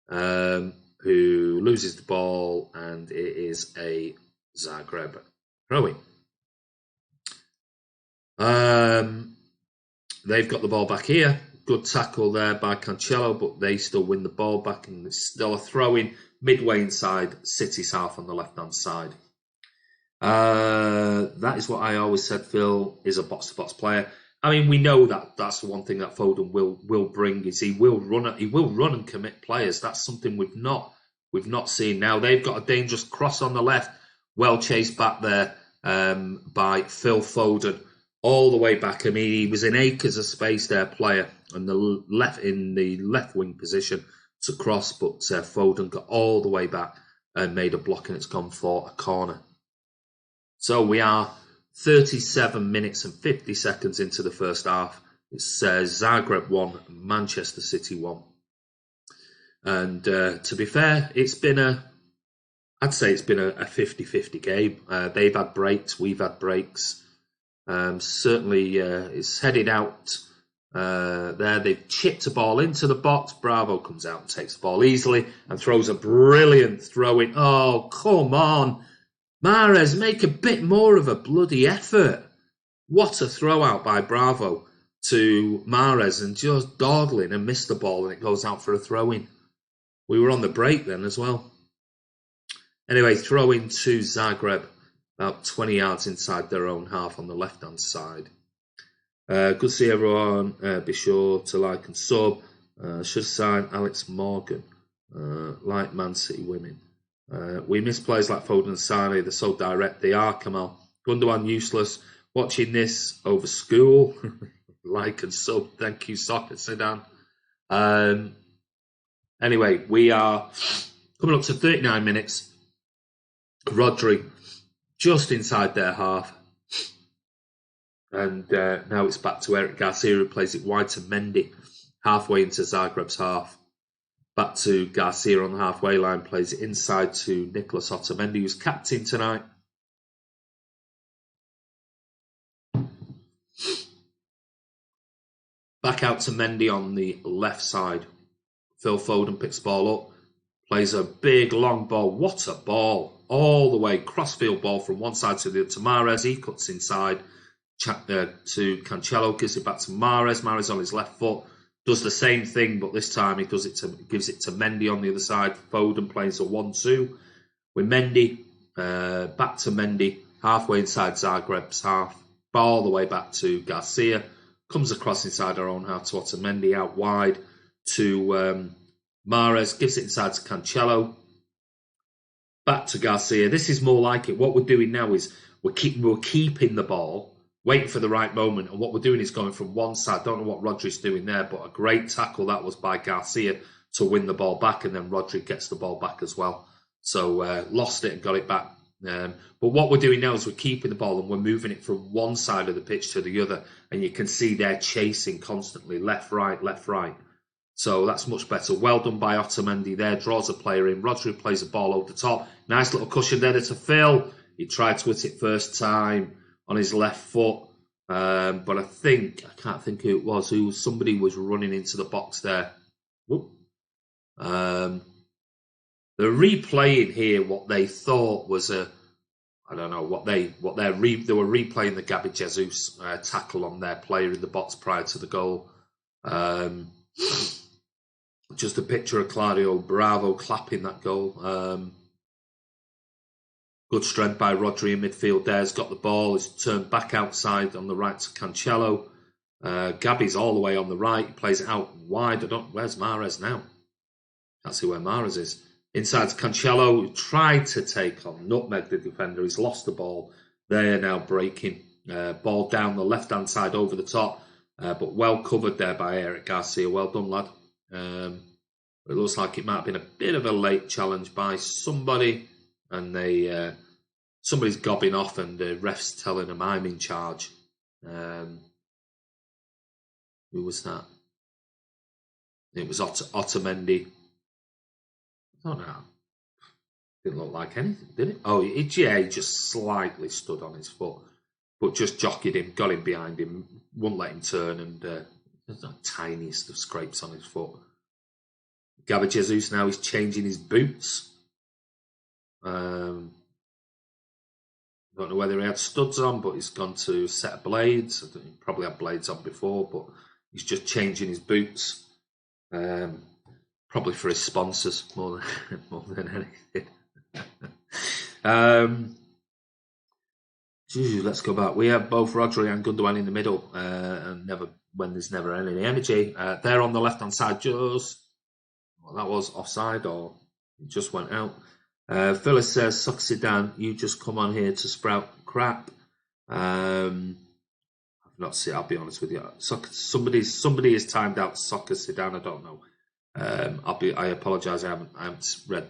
who loses the ball, and it is a Zagreb throw-in. They've got the ball back here. Good tackle there by Cancelo, but they still win the ball back, and it's still a throw-in midway inside City's half on the left-hand side. That is what I always said. Phil is a box-to-box player. I mean, we know that that's the one thing that Foden will bring is he will run and commit players. That's something we've not seen. Now they've got a dangerous cross on the left, well chased back there by Phil Foden, all the way back. I mean, he was in acres of space there, player, and in the left wing position to cross, but Foden got all the way back and made a block, and it's gone for a corner. So we are 37 minutes and 50 seconds into the first half. It's Zagreb 1, Manchester City 1. And to be fair, I'd say it's been a 50-50 game. They've had breaks, we've had breaks. Certainly it's headed out there. They've chipped a ball into the box. Bravo comes out and takes the ball easily and throws a brilliant throw in. Oh, come on. Mahrez, make a bit more of a bloody effort. What a throw out by Bravo to Mahrez, and just dawdling and missed the ball, and it goes out for a throw-in. We were on the break then as well. Anyway, throw in to Zagreb, about 20 yards inside their own half on the left-hand side. Good to see everyone. Be sure to like and sub. Should sign Alex Morgan, like Man City women. We miss players like Foden and Sane. They're so direct. They are, Kamal. Gundogan useless. Watching this over school. Like and sub. Thank you, Soccer Sedan. Anyway, we are coming up to 39 minutes. Rodri just inside their half. And now it's back to Eric Garcia, who plays it wide to Mendy, halfway into Zagreb's half. Back to Garcia on the halfway line, plays it inside to Nicolas Otamendi, who's captain tonight. Back out to Mendy on the left side. Phil Foden picks the ball up, plays a big long ball. What a ball! All the way, crossfield ball from one side to the other to Mahrez. He cuts inside to Cancelo, gives it back to Mahrez. Mahrez on his left foot. Does the same thing, but this time he gives it to Mendy on the other side. Foden plays a 1-2 with Mendy. Back to Mendy, halfway inside Zagreb's half. All the way back to Garcia. Comes across inside our own half to Otamendi, out wide to Mahrez. Gives it inside to Cancelo. Back to Garcia. This is more like it. What we're doing now is we're keeping the ball, waiting for the right moment, and what we're doing is going from one side. Don't know what Rodri's doing there, but a great tackle that was by Garcia to win the ball back, and then Rodri gets the ball back as well. So lost it and got it back. But what we're doing now is we're keeping the ball and we're moving it from one side of the pitch to the other, and you can see they're chasing constantly, left, right, left, right. So that's much better. Well done by Otamendi there, draws a player in. Rodri plays a ball over the top. Nice little cushion there to Phil. He tried to hit it first time on his left foot, but I can't think who it was. Somebody was running into the box there. Whoop. They're replaying here what they thought was I don't know what they were replaying the Gabby Jesus tackle on their player in the box prior to the goal. Just a picture of Claudio Bravo clapping that goal. Good strength by Rodri in midfield there. He's got the ball. He's turned back outside on the right to Cancelo. Gabby's all the way on the right. He plays it out wide. Where's Mahrez now? Can't see where Mahrez is. Inside to Cancelo, who tried to take on Nutmeg, the defender. He's lost the ball. They're now breaking. Ball down the left-hand side over the top. But well covered there by Eric Garcia. Well done, lad. It looks like it might have been a bit of a late challenge by somebody, and somebody's gobbing off, and the ref's telling him I'm in charge. Who was that? It was Otamendi. I don't know. Didn't look like anything, did it? Oh, he just slightly stood on his foot, but just jockeyed him, got him behind him, wouldn't let him turn, and there's the tiniest of scrapes on his foot. Gabby Jesus now is changing his boots. Don't know whether he had studs on, but he's gone to a set of blades. I think he probably had blades on before, but he's just changing his boots. Probably for his sponsors more than anything. Let's go back. We have both Rodri and Gundogan in the middle, and when there's never any energy. They're on the left-hand side, just that was offside, or it just went out. Phyllis says, "Suck Zidane, you just come on here to sprout crap." I've not seen. I'll be honest with you. Somebody has timed out Soccer Zidane. I don't know. I apologise. I haven't read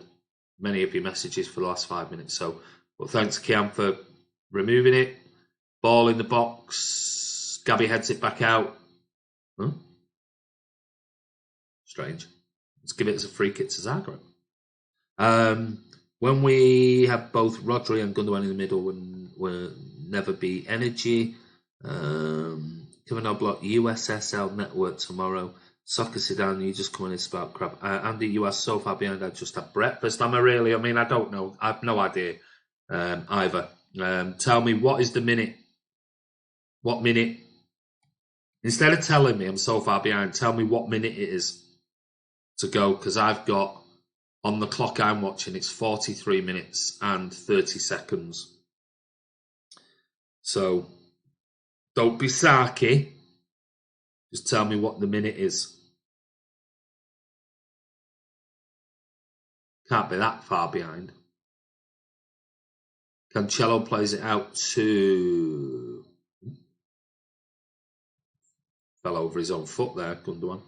many of your messages for the last 5 minutes. So, but thanks, Kiam, for removing it. Ball in the box. Gabby heads it back out. Huh? Strange. Let's give it as a free kick to Zagreb. When we have both Rodri and Gundogan in the middle, will never be energy. Kevin Oblak, USSL network tomorrow. Soccer Zidane, you just come in and spout crap. Andy, you are so far behind. I just had breakfast. I don't know. I have no idea either. Tell me, what is the minute? What minute? Instead of telling me I'm so far behind, tell me what minute it is to go, because I've got, on the clock I'm watching, it's 43 minutes and 30 seconds. So, don't be sarky. Just tell me what the minute is. Can't be that far behind. Cancelo plays it out to... Fell over his own foot there, Gundogan.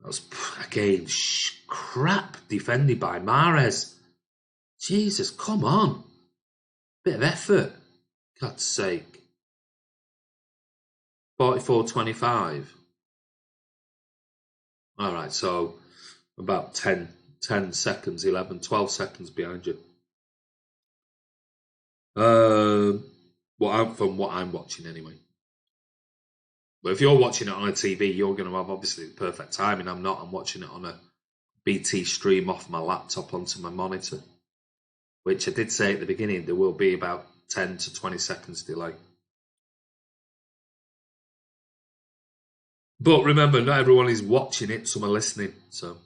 That was, again, crap defended by Mahrez. Jesus, come on. Bit of effort. God's sake. 44-25. All right, so about 10 seconds, 11, 12 seconds behind you. From what I'm watching anyway. But if you're watching it on a TV, you're going to have obviously the perfect timing. I'm not. I'm watching it on a BT stream off my laptop onto my monitor, which I did say at the beginning, there will be about 10 to 20 seconds delay. But remember, not everyone is watching it, some are listening. So,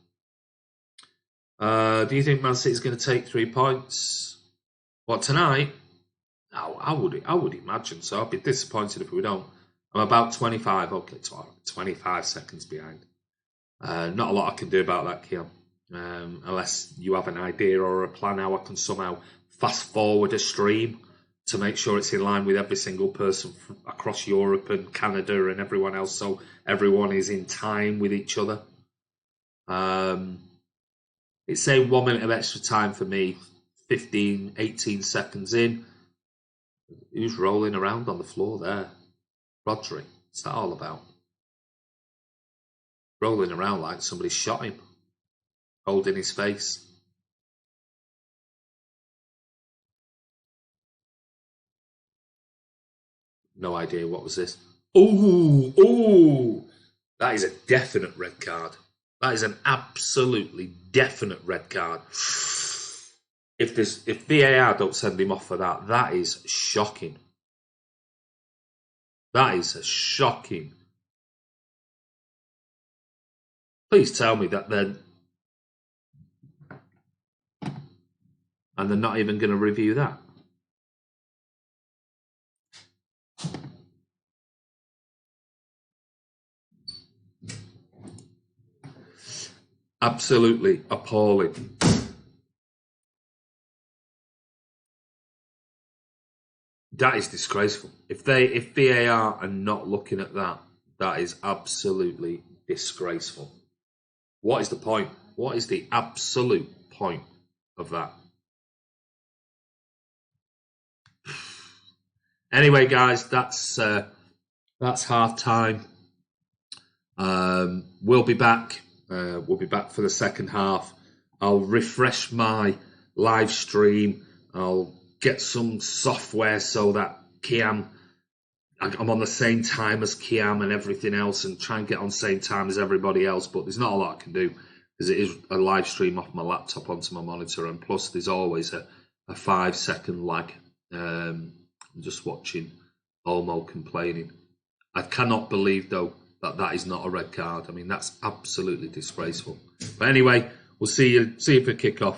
do you think Man City is going to take 3 points? What, tonight? I would imagine so. I'd be disappointed if we don't. I'm about 25, 25 seconds behind. Not a lot I can do about that, Kiam. Unless you have an idea or a plan how I can somehow fast forward a stream to make sure it's in line with every single person across Europe and Canada and everyone else, so everyone is in time with each other. It's say 1 minute of extra time for me, 15, 18 seconds in. Who's rolling around on the floor there? Rodri. What's that all about? Rolling around like somebody shot him, holding his face. No idea what was this. Ooh, that is a definite red card. That is an absolutely definite red card. If VAR don't send him off for that, that is shocking. That is shocking. Please tell me that they're not even going to review that. Absolutely appalling. That is disgraceful. If VAR are not looking at that, that is absolutely disgraceful. What is the point? What is the absolute point of that? Anyway, guys, that's half time. We'll be back. We'll be back for the second half. I'll refresh my live stream. I'll get some software so that I'm on the same time as Kiam and everything else, and try and get on the same time as everybody else. But there's not a lot I can do because it is a live stream off my laptop onto my monitor, and plus there's always a 5-second lag. I'm just watching Olmo complaining. I cannot believe though that is not a red card. I mean, that's absolutely disgraceful. But anyway, we'll see you for kickoff.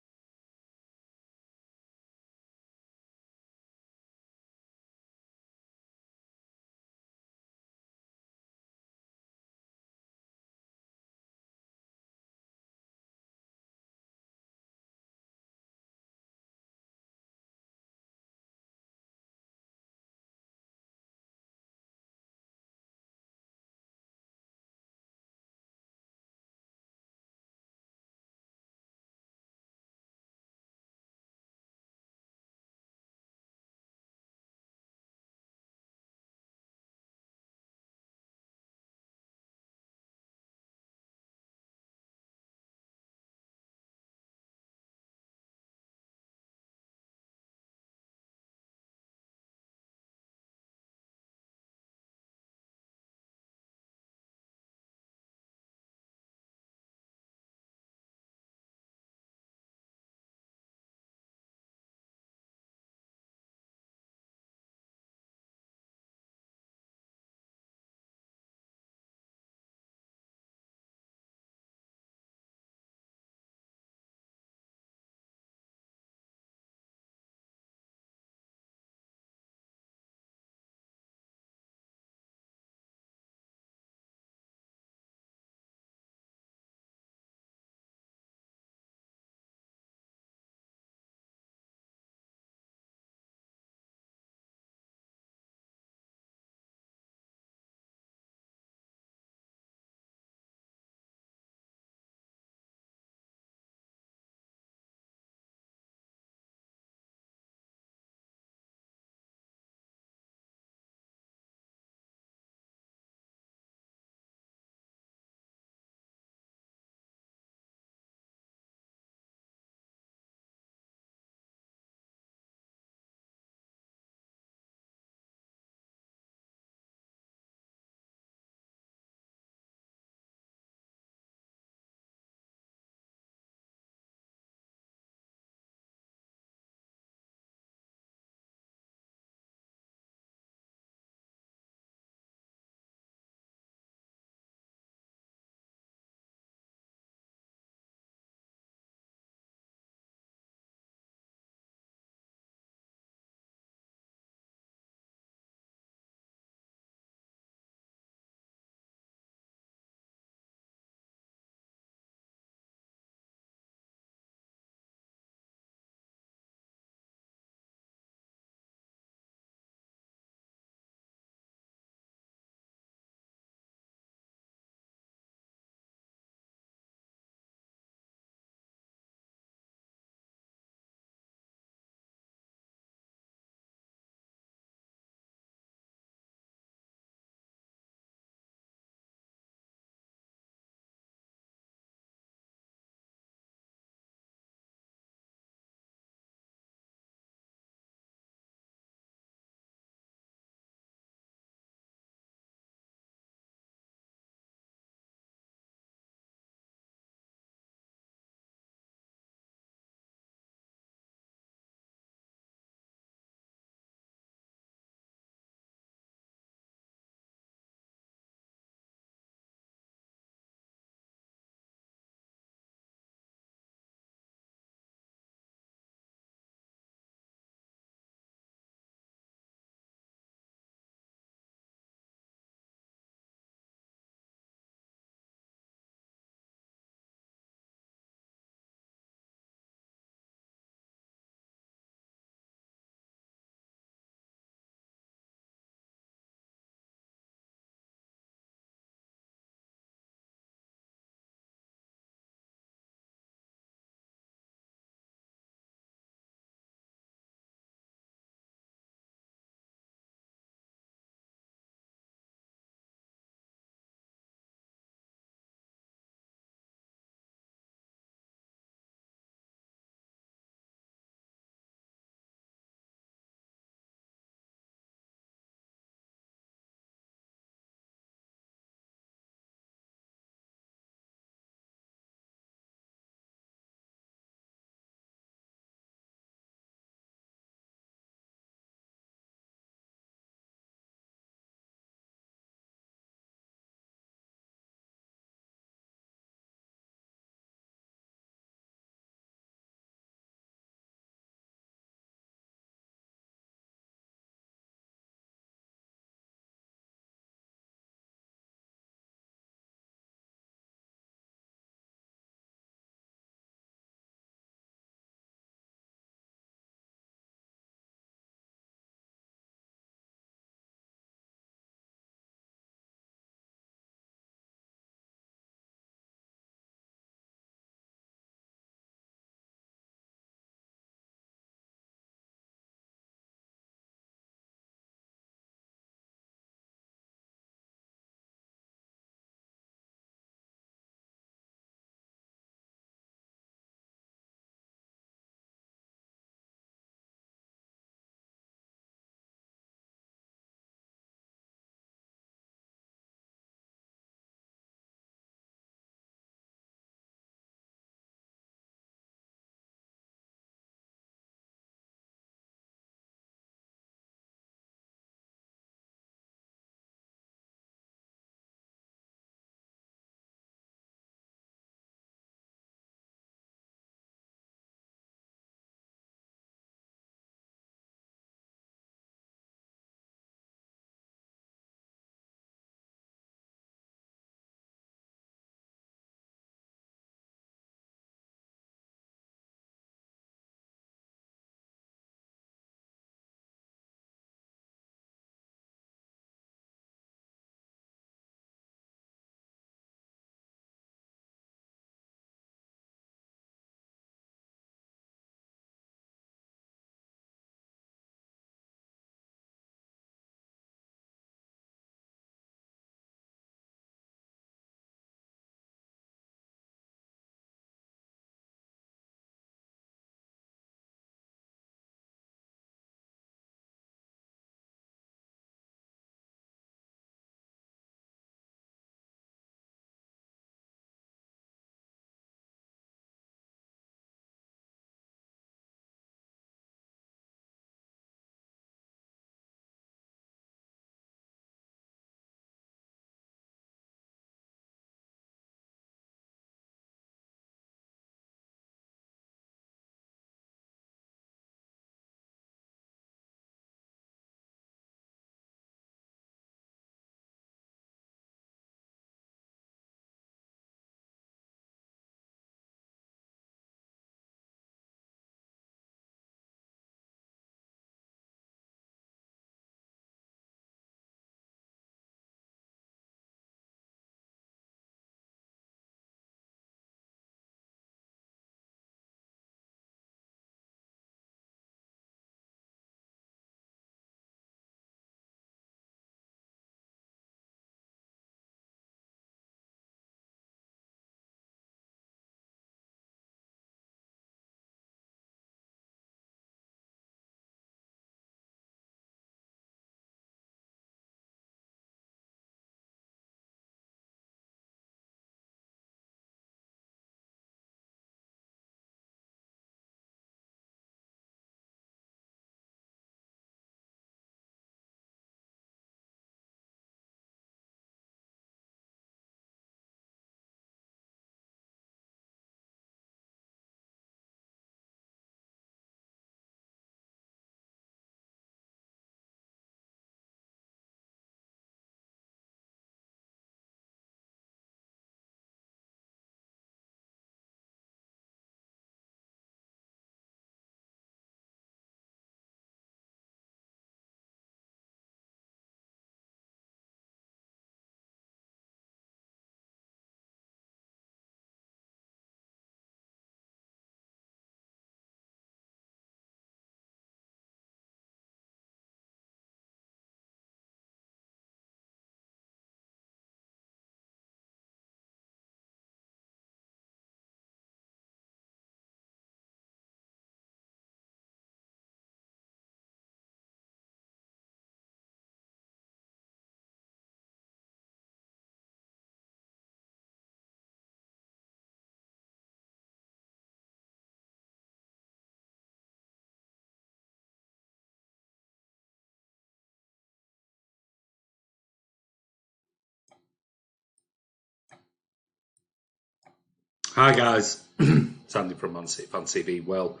Hi guys, it's Andy from Man City Fan TV. Well,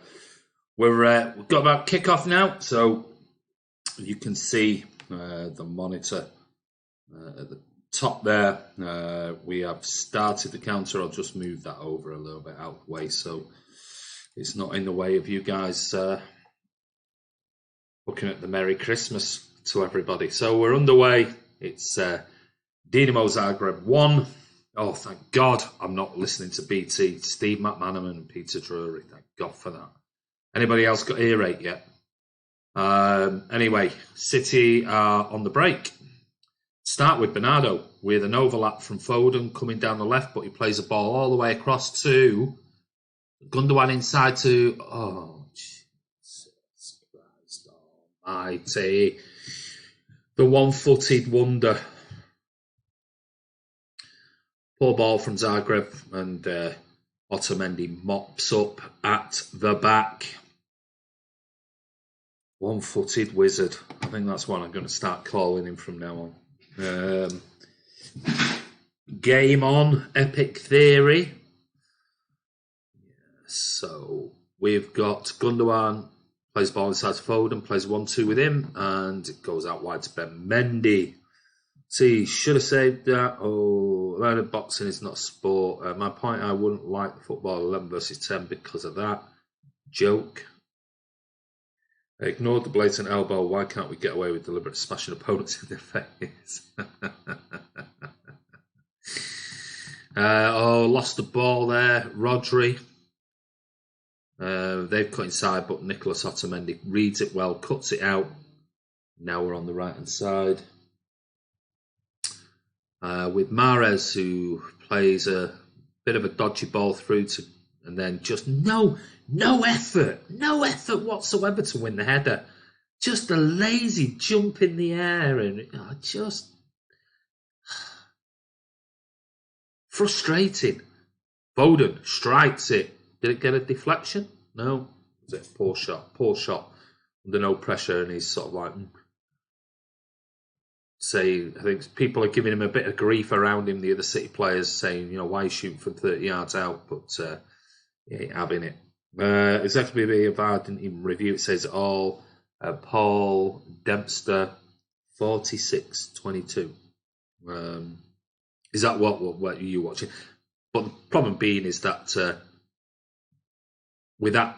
we've got about kick-off now, so you can see the monitor at the top there. We have started the counter. I'll just move that over a little bit out of the way so it's not in the way of you guys looking at the Merry Christmas to everybody. So we're underway. It's Dinamo Zagreb 1. Oh, thank God I'm not listening to BT. Steve McManaman and Peter Drury. Thank God for that. Anybody else got earache yet? Anyway, City are on the break. Start with Bernardo with an overlap from Foden coming down the left, but he plays a ball all the way across to Gundogan inside to... Oh, Jesus Christ almighty. The one-footed wonder. Poor ball from Zagreb, and Otamendi mops up at the back. One-footed wizard. I think that's what I'm going to start calling him from now on. Game on, Epic Theory. So we've got Gundogan, plays ball inside to Foden, plays 1-2 with him, and it goes out wide to Ben Mendy. See, should have saved that. Oh, line of boxing is not a sport. My point, I wouldn't like the football 11 versus 10 because of that. Joke. Ignored the blatant elbow. Why can't we get away with deliberate smashing opponents in the face? Lost the ball there. Rodri. They've cut inside, but Nicolas Otamendi reads it well, cuts it out. Now we're on the right-hand side. With Mahrez, who plays a bit of a dodgy ball through to, and then just no effort whatsoever to win the header. Just a lazy jump in the air, and just frustrating. Foden strikes it. Did it get a deflection? No. Was it a poor shot under no pressure, and he's sort of like... I think people are giving him a bit of grief around him, the other City players, saying, why are you shooting from 30 yards out? But he ain't having it. Exactly, VAR didn't even review it, says it all. Paul Dempster, 46-22. Is that what you're watching? But the problem being is that with that,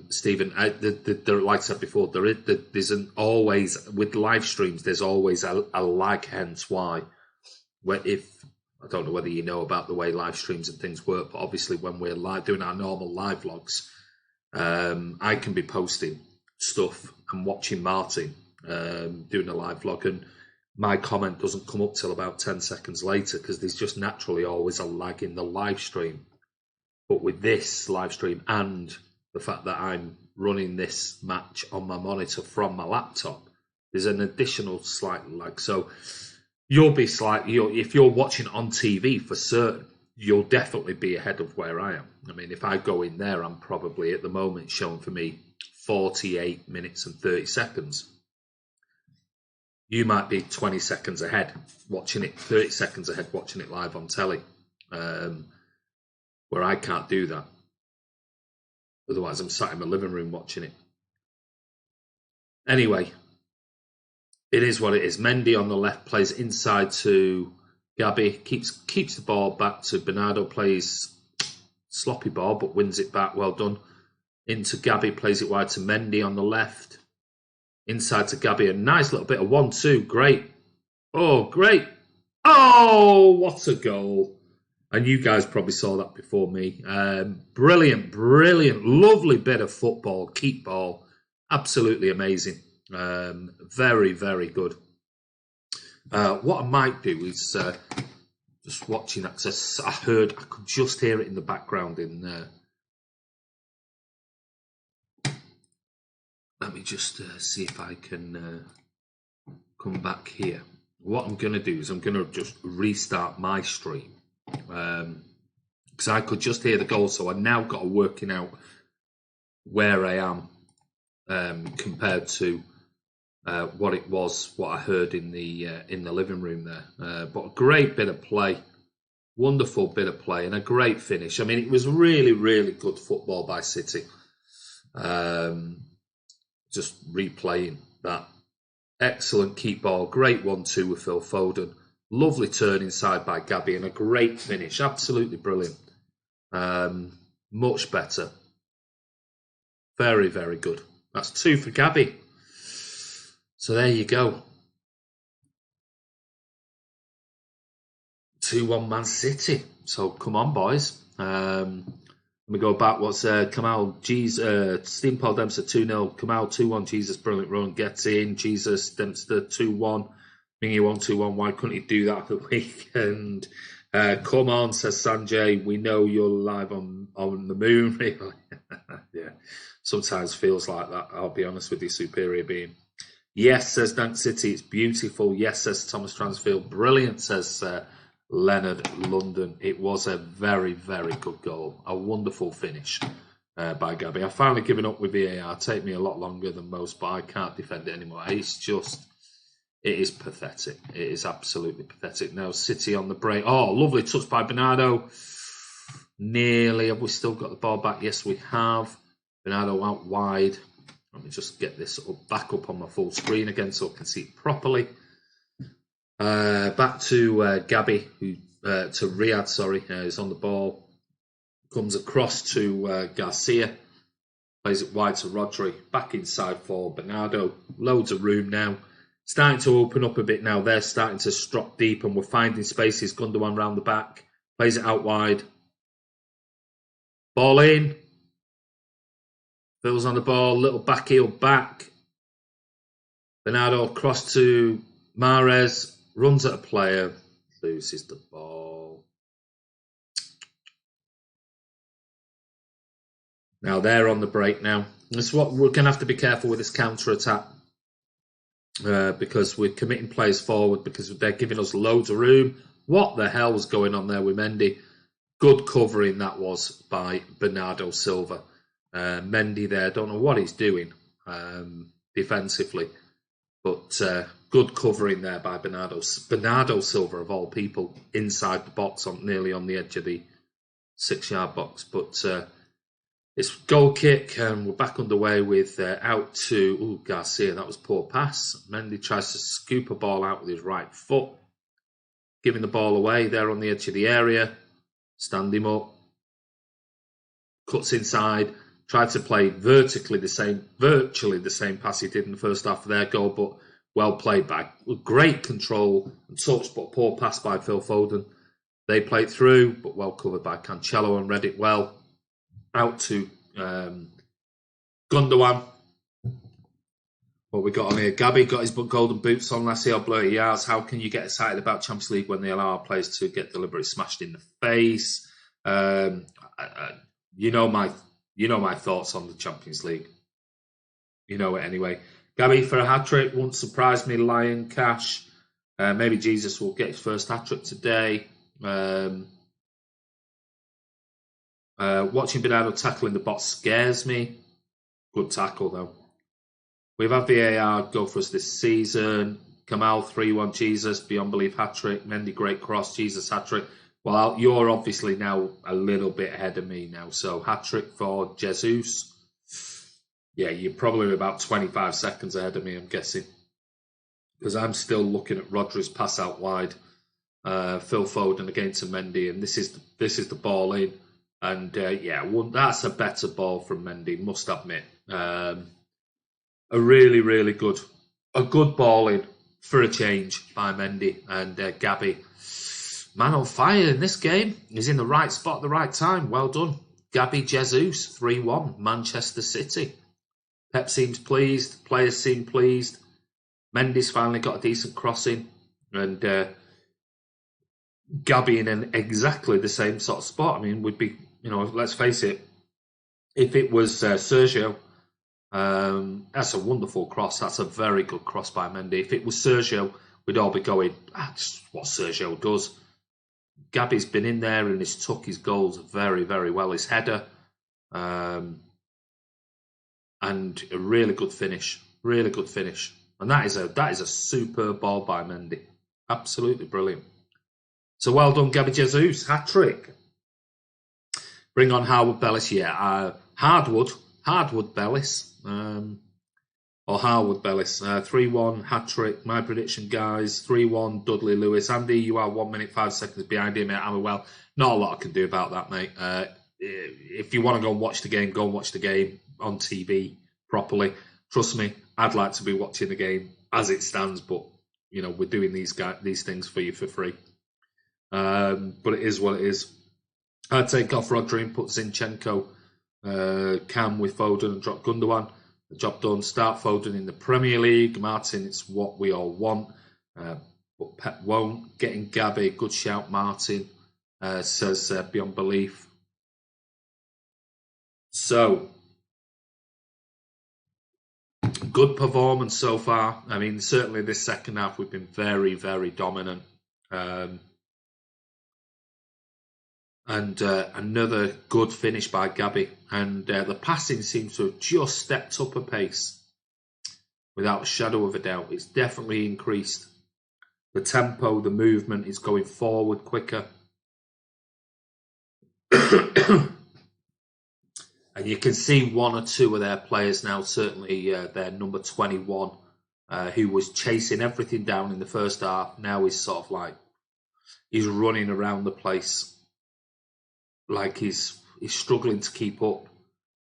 Stephen, like I said before, there's always, with live streams, there's always a lag, hence why. I don't know whether you know about the way live streams and things work, but obviously when we're live doing our normal live vlogs, I can be posting stuff and watching Martin doing a live vlog, and my comment doesn't come up till about 10 seconds later because there's just naturally always a lag in the live stream. But with this live stream and the fact that I'm running this match on my monitor from my laptop, there's an additional slight lag. So you'll be if you're watching on TV for certain, you'll definitely be ahead of where I am. I mean, if I go in there, I'm probably at the moment showing for me 48 minutes and 30 seconds. You might be 20 seconds ahead watching it, 30 seconds ahead watching it live on telly. Where I can't do that. Otherwise, I'm sat in my living room watching it. Anyway, it is what it is. Mendy on the left plays inside to Gabi, keeps the ball back to Bernardo, plays sloppy ball, but wins it back. Well done. Into Gabi, plays it wide to Mendy on the left. Inside to Gabi, a nice little bit of 1-2. Great. Oh, great. Oh, what a goal. And you guys probably saw that before me. Brilliant, lovely bit of football, keep ball. Absolutely amazing. Very, very good. What I might do is just watching that, because I could just hear it in the background in there. Let me just see if I can come back here. What I'm going to do is I'm going to just restart my stream. Because I could just hear the goal, so I've now got to working out where I am compared to what I heard in the living room there. But a great bit of play. Wonderful bit of play and a great finish. I mean, it was really, really good football by City. Just replaying that. Excellent keep ball. Great 1-2 with Phil Foden. Lovely turn inside by Gabby and a great finish. Absolutely brilliant. Much better. Very, very good. That's 2 for Gabby. So there you go. 2-1 Man City. So come on, boys. Let me go back. What's Kamal? Stephen Paul Dempster 2-0. Kamal 2-1. Jesus, brilliant run. Gets in. Jesus Dempster 2-1. Mingy 1-2-1. Why couldn't he do that at the weekend? Come on, says Sanjay. We know you're live on the moon. Really? Yeah. Sometimes feels like that. I'll be honest with you, Superior Being. Yes, says Dank City. It's beautiful. Yes, says Thomas Transfield. Brilliant, says Leonard London. It was a very, very good goal. A wonderful finish by Gabby. I've finally given up with VAR. Take me a lot longer than most, but I can't defend it anymore. It's just, it is pathetic. It is absolutely pathetic. Now City on the break. Oh, lovely touch by Bernardo. Nearly. Have we still got the ball back? Yes, we have. Bernardo out wide. Let me just get this back up on my full screen again so I can see it properly. Back to Gabby, to Riyadh, sorry, is on the ball. Comes across to Garcia. Plays it wide to Rodri. Back inside for Bernardo. Loads of room now. Starting to open up a bit now. They're starting to drop deep and we're finding spaces. Gundogan round the back. Plays it out wide. Ball in. Phil's on the ball. Little back heel back. Bernardo across to Mahrez. Runs at a player. Loses the ball. Now they're on the break now. This is what we're going to have to be careful with this counter-attack. Because we're committing players forward because they're giving us loads of room. What the hell was going on there with Mendy? Good covering that was by Bernardo Silva. Mendy there, don't know what he's doing defensively, but good covering there by Bernardo Silva of all people, inside the box, nearly on the edge of the 6-yard box. But it's goal kick, and we're back underway with out to Garcia. That was poor pass. Mendy tries to scoop a ball out with his right foot, giving the ball away there on the edge of the area. Stand him up, cuts inside. Tried to play virtually the same pass he did in the first half of their goal, but well played by great control and touch, but poor pass by Phil Foden. They played through, but well covered by Cancelo and read it well. Out to Gundogan. What we got on here? Gabby got his golden boots on. Let's see how blurry he has. How can you get excited about Champions League when they allow our players to get deliberately smashed in the face? You know my thoughts on the Champions League. You know it anyway. Gabby for a hat-trick won't surprise me. Lion Cash. Maybe Jesus will get his first hat-trick today. Watching Bernardo tackling the box scares me. Good tackle, though. We've had VAR go for us this season. Kamal 3-1 Jesus. Beyond belief hat-trick. Mendy great cross. Jesus hat-trick. Well, you're obviously now a little bit ahead of me now. So, hat-trick for Jesus. Yeah, you're probably about 25 seconds ahead of me, I'm guessing. Because I'm still looking at Rodri's pass out wide. Phil Foden again to Mendy. And this is the ball in. And, that's a better ball from Mendy, must admit. A really, really good ball in for a change by Mendy. And Gabby. Man on fire in this game. He's in the right spot at the right time. Well done. Gabby Jesus, 3-1, Manchester City. Pep seems pleased. Players seem pleased. Mendy's finally got a decent crossing. And Gabby in exactly the same sort of spot. I mean, would be, let's face it, if it was Sergio, that's a wonderful cross. That's a very good cross by Mendy. If it was Sergio, we'd all be going, that's what Sergio does. Gabby's been in there and he's took his goals very, very well. His header and a really good finish. Really good finish. And that is a superb ball by Mendy. Absolutely brilliant. So well done, Gabby Jesus. Hat-trick. Bring on Harwood Bellis. Yeah, Hardwood Bellis. Or Harwood Bellis. 3-1 hat-trick. My prediction, guys. 3-1 Dudley Lewis. Andy, you are 1 minute 5 seconds behind him. Well, not a lot I can do about that, mate. If you want to go and watch the game, go and watch the game on TV properly. Trust me, I'd like to be watching the game as it stands, but you know, we're doing these things for you for free. But it is what it is. I'd take off Rodri and put Zinchenko, Cam with Foden and drop Gundogan. The job done. Start Foden in the Premier League. Martin, it's what we all want. But Pep won't. Getting Gabby. Good shout, Martin. Says beyond belief. So, good performance so far. I mean, certainly this second half we've been very, very dominant. And another good finish by Gabby. And the passing seems to have just stepped up a pace. Without a shadow of a doubt. It's definitely increased. The tempo, the movement is going forward quicker. And you can see one or two of their players now, certainly their number 21, who was chasing everything down in the first half. Now he's sort of like, he's running around the place. Like he's struggling to keep up,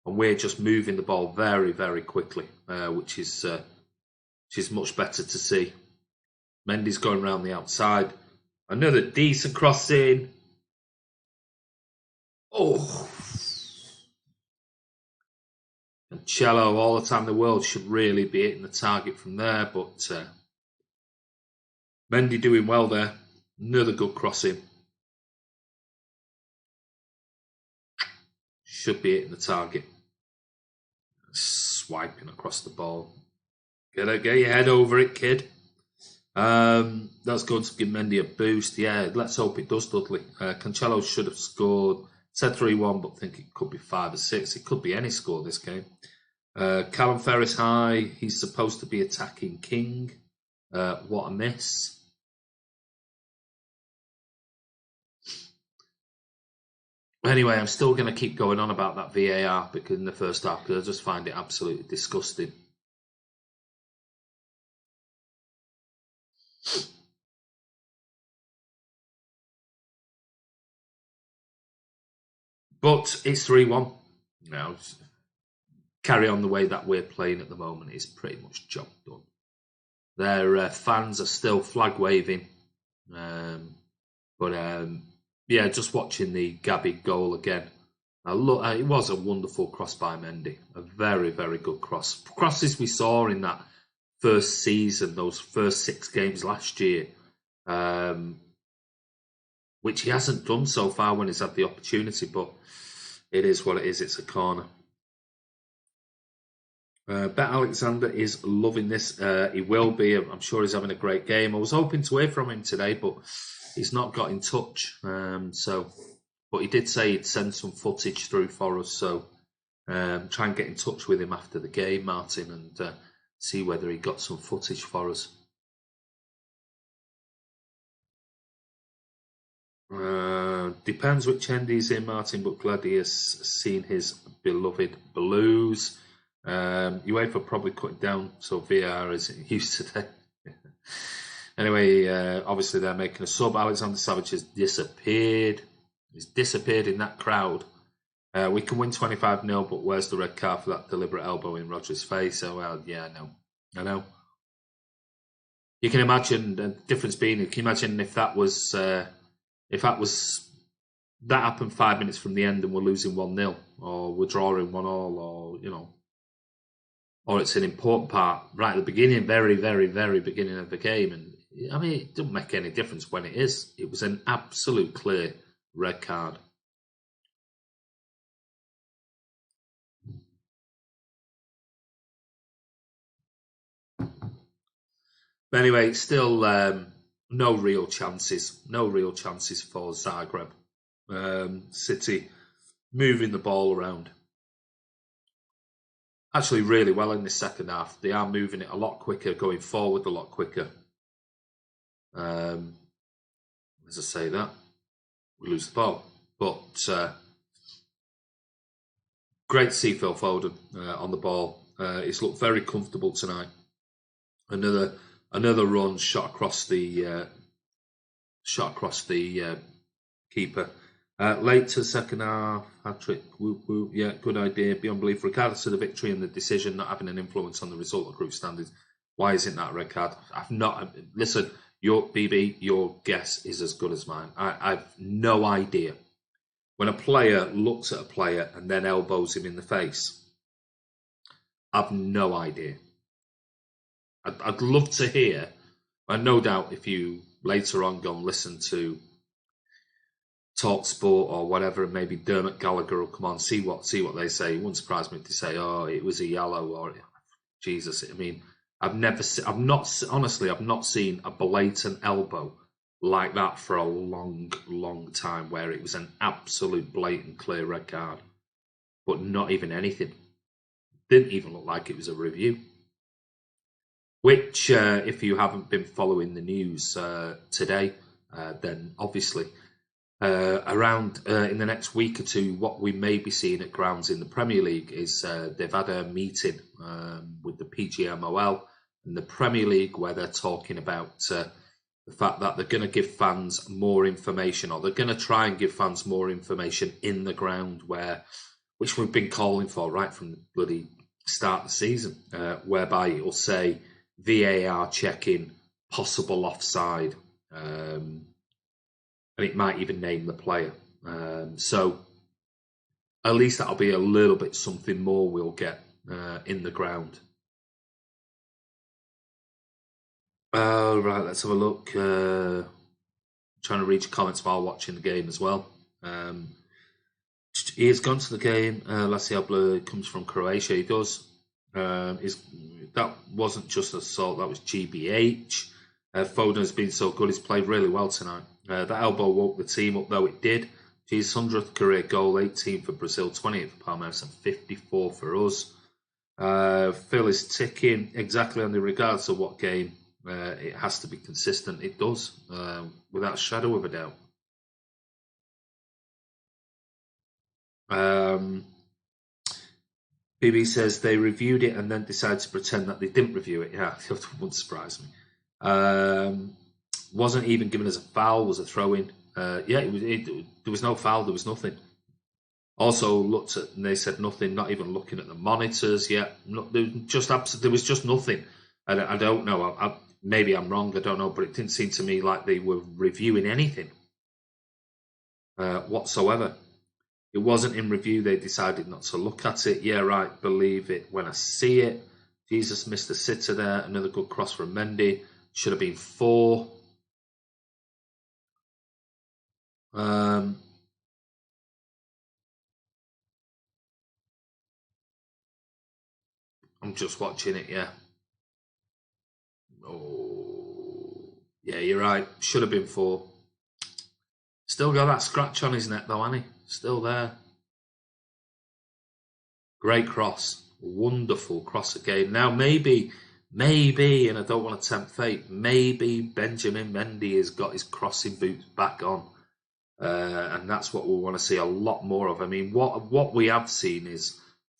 and we're just moving the ball very, very quickly, which is much better to see. Mendy's going around the outside. Another decent cross in. Oh, and Cello, all the time in the world, should really be hitting the target from there, but Mendy doing well there. Another good crossing. Should be hitting the target. Swiping across the ball. Get your head over it, kid. That's going to give Mendy a boost. Yeah, let's hope it does, Dudley. Cancelo should have scored. Said 3-1, but think it could be 5 or 6. It could be any score this game. Callum Ferris high. He's supposed to be attacking King. What a miss. Anyway, I'm still going to keep going on about that VAR because in the first half, because I just find it absolutely disgusting. But it's 3-1. Now, carry on the way that we're playing at the moment is pretty much job done. Their fans are still flag waving. Yeah, just watching the Gabby goal again. Look, it was a wonderful cross by Mendy. A very, very good cross. Crosses we saw in that first season, those first 6 games last year, which he hasn't done so far when he's had the opportunity, but it is what it is. It's a corner. Bet Alexander is loving this. He will be. I'm sure he's having a great game. I was hoping to hear from him today, but he's not got in touch. But he did say he'd send some footage through for us. So try and get in touch with him after the game, Martin, and see whether he got some footage for us. Depends which end he's in, Martin, but glad he has seen his beloved Blues. UEFA probably cut it down so VAR isn't used today. Anyway, obviously they're making a sub. Alexander Savage has disappeared. He's disappeared in that crowd. We can win 25-0, but where's the red card for that deliberate elbow in Rodri's face? Oh, well, yeah, I know. You can imagine the difference being, can you imagine if that happened 5 minutes from the end and we're losing 1-0, or we're drawing 1-1, or, you know, or it's an important part right at the beginning, very, very, very beginning of the game. And I mean, it doesn't make any difference when it is. It was an absolute clear red card. But anyway, still no real chances. No real chances for Zagreb. City moving the ball around. Actually really well in the second half. They are moving it a lot quicker, going forward a lot quicker. as I say that, we lose the ball. But great to see Phil Foden on the ball. He's looked very comfortable tonight. Another run shot across the keeper. Late to the second half, hat-trick, whoop, whoop, yeah, good idea, beyond belief. Regardless of the victory and the decision not having an influence on the result of group standings, why isn't that a red card? Listen, your guess is as good as mine. I've no idea. When a player looks at a player and then elbows him in the face, I've no idea. I'd love to hear, and no doubt if you later on go and listen to Talk Sport or whatever, and maybe Dermot Gallagher will come on, see what they say. It wouldn't surprise me if they say, "Oh, it was a yellow," or Jesus. I mean, I've not seen a blatant elbow like that for a long, long time, where it was an absolute blatant clear red card, but not even anything. Didn't even look like it was a review. Which, if you haven't been following the news today, then obviously around in the next week or two, what we may be seeing at grounds in the Premier League is they've had a meeting with the PGMOL and the Premier League where they're talking about the fact that they're going to give fans more information, or they're going to try and give fans more information in the ground, which we've been calling for right from the bloody start of the season, whereby it will say VAR checking, possible offside, and it might even name the player. So at least that'll be a little bit something more we'll get in the ground. Right, let's have a look. Trying to read your comments while watching the game as well. He has gone to the game. Lasiabla comes from Croatia. He does. That wasn't just assault, that was GBH. Foden has been so good, he's played really well tonight. That elbow woke the team up, though it did. His 100th career goal, 18 for Brazil, 28 for Palmeiras, and 54 for us. Phil is ticking exactly on the regards of what game. It has to be consistent. It does, without a shadow of a doubt. BB says they reviewed it and then decided to pretend that they didn't review it. Yeah, it wouldn't surprise me. Wasn't even given as a foul, was a throw-in. There was no foul, there was nothing. Also looked at, and they said nothing, not even looking at the monitors yet. There was just nothing. I don't know. Maybe I'm wrong, I don't know, but it didn't seem to me like they were reviewing anything whatsoever. It wasn't in review, they decided not to look at it. Yeah, right, believe it when I see it. Jesus missed a sitter there. Another good cross from Mendy. Should have been 4. I'm just watching it, yeah. Oh, yeah, you're right. Should have been 4. Still got that scratch on his neck, though, hasn't he? Still there. Great cross. Wonderful cross again. Now, maybe, and I don't want to tempt fate, maybe Benjamin Mendy has got his crossing boots back on. And that's what we want to see a lot more of. I mean, what we have seen is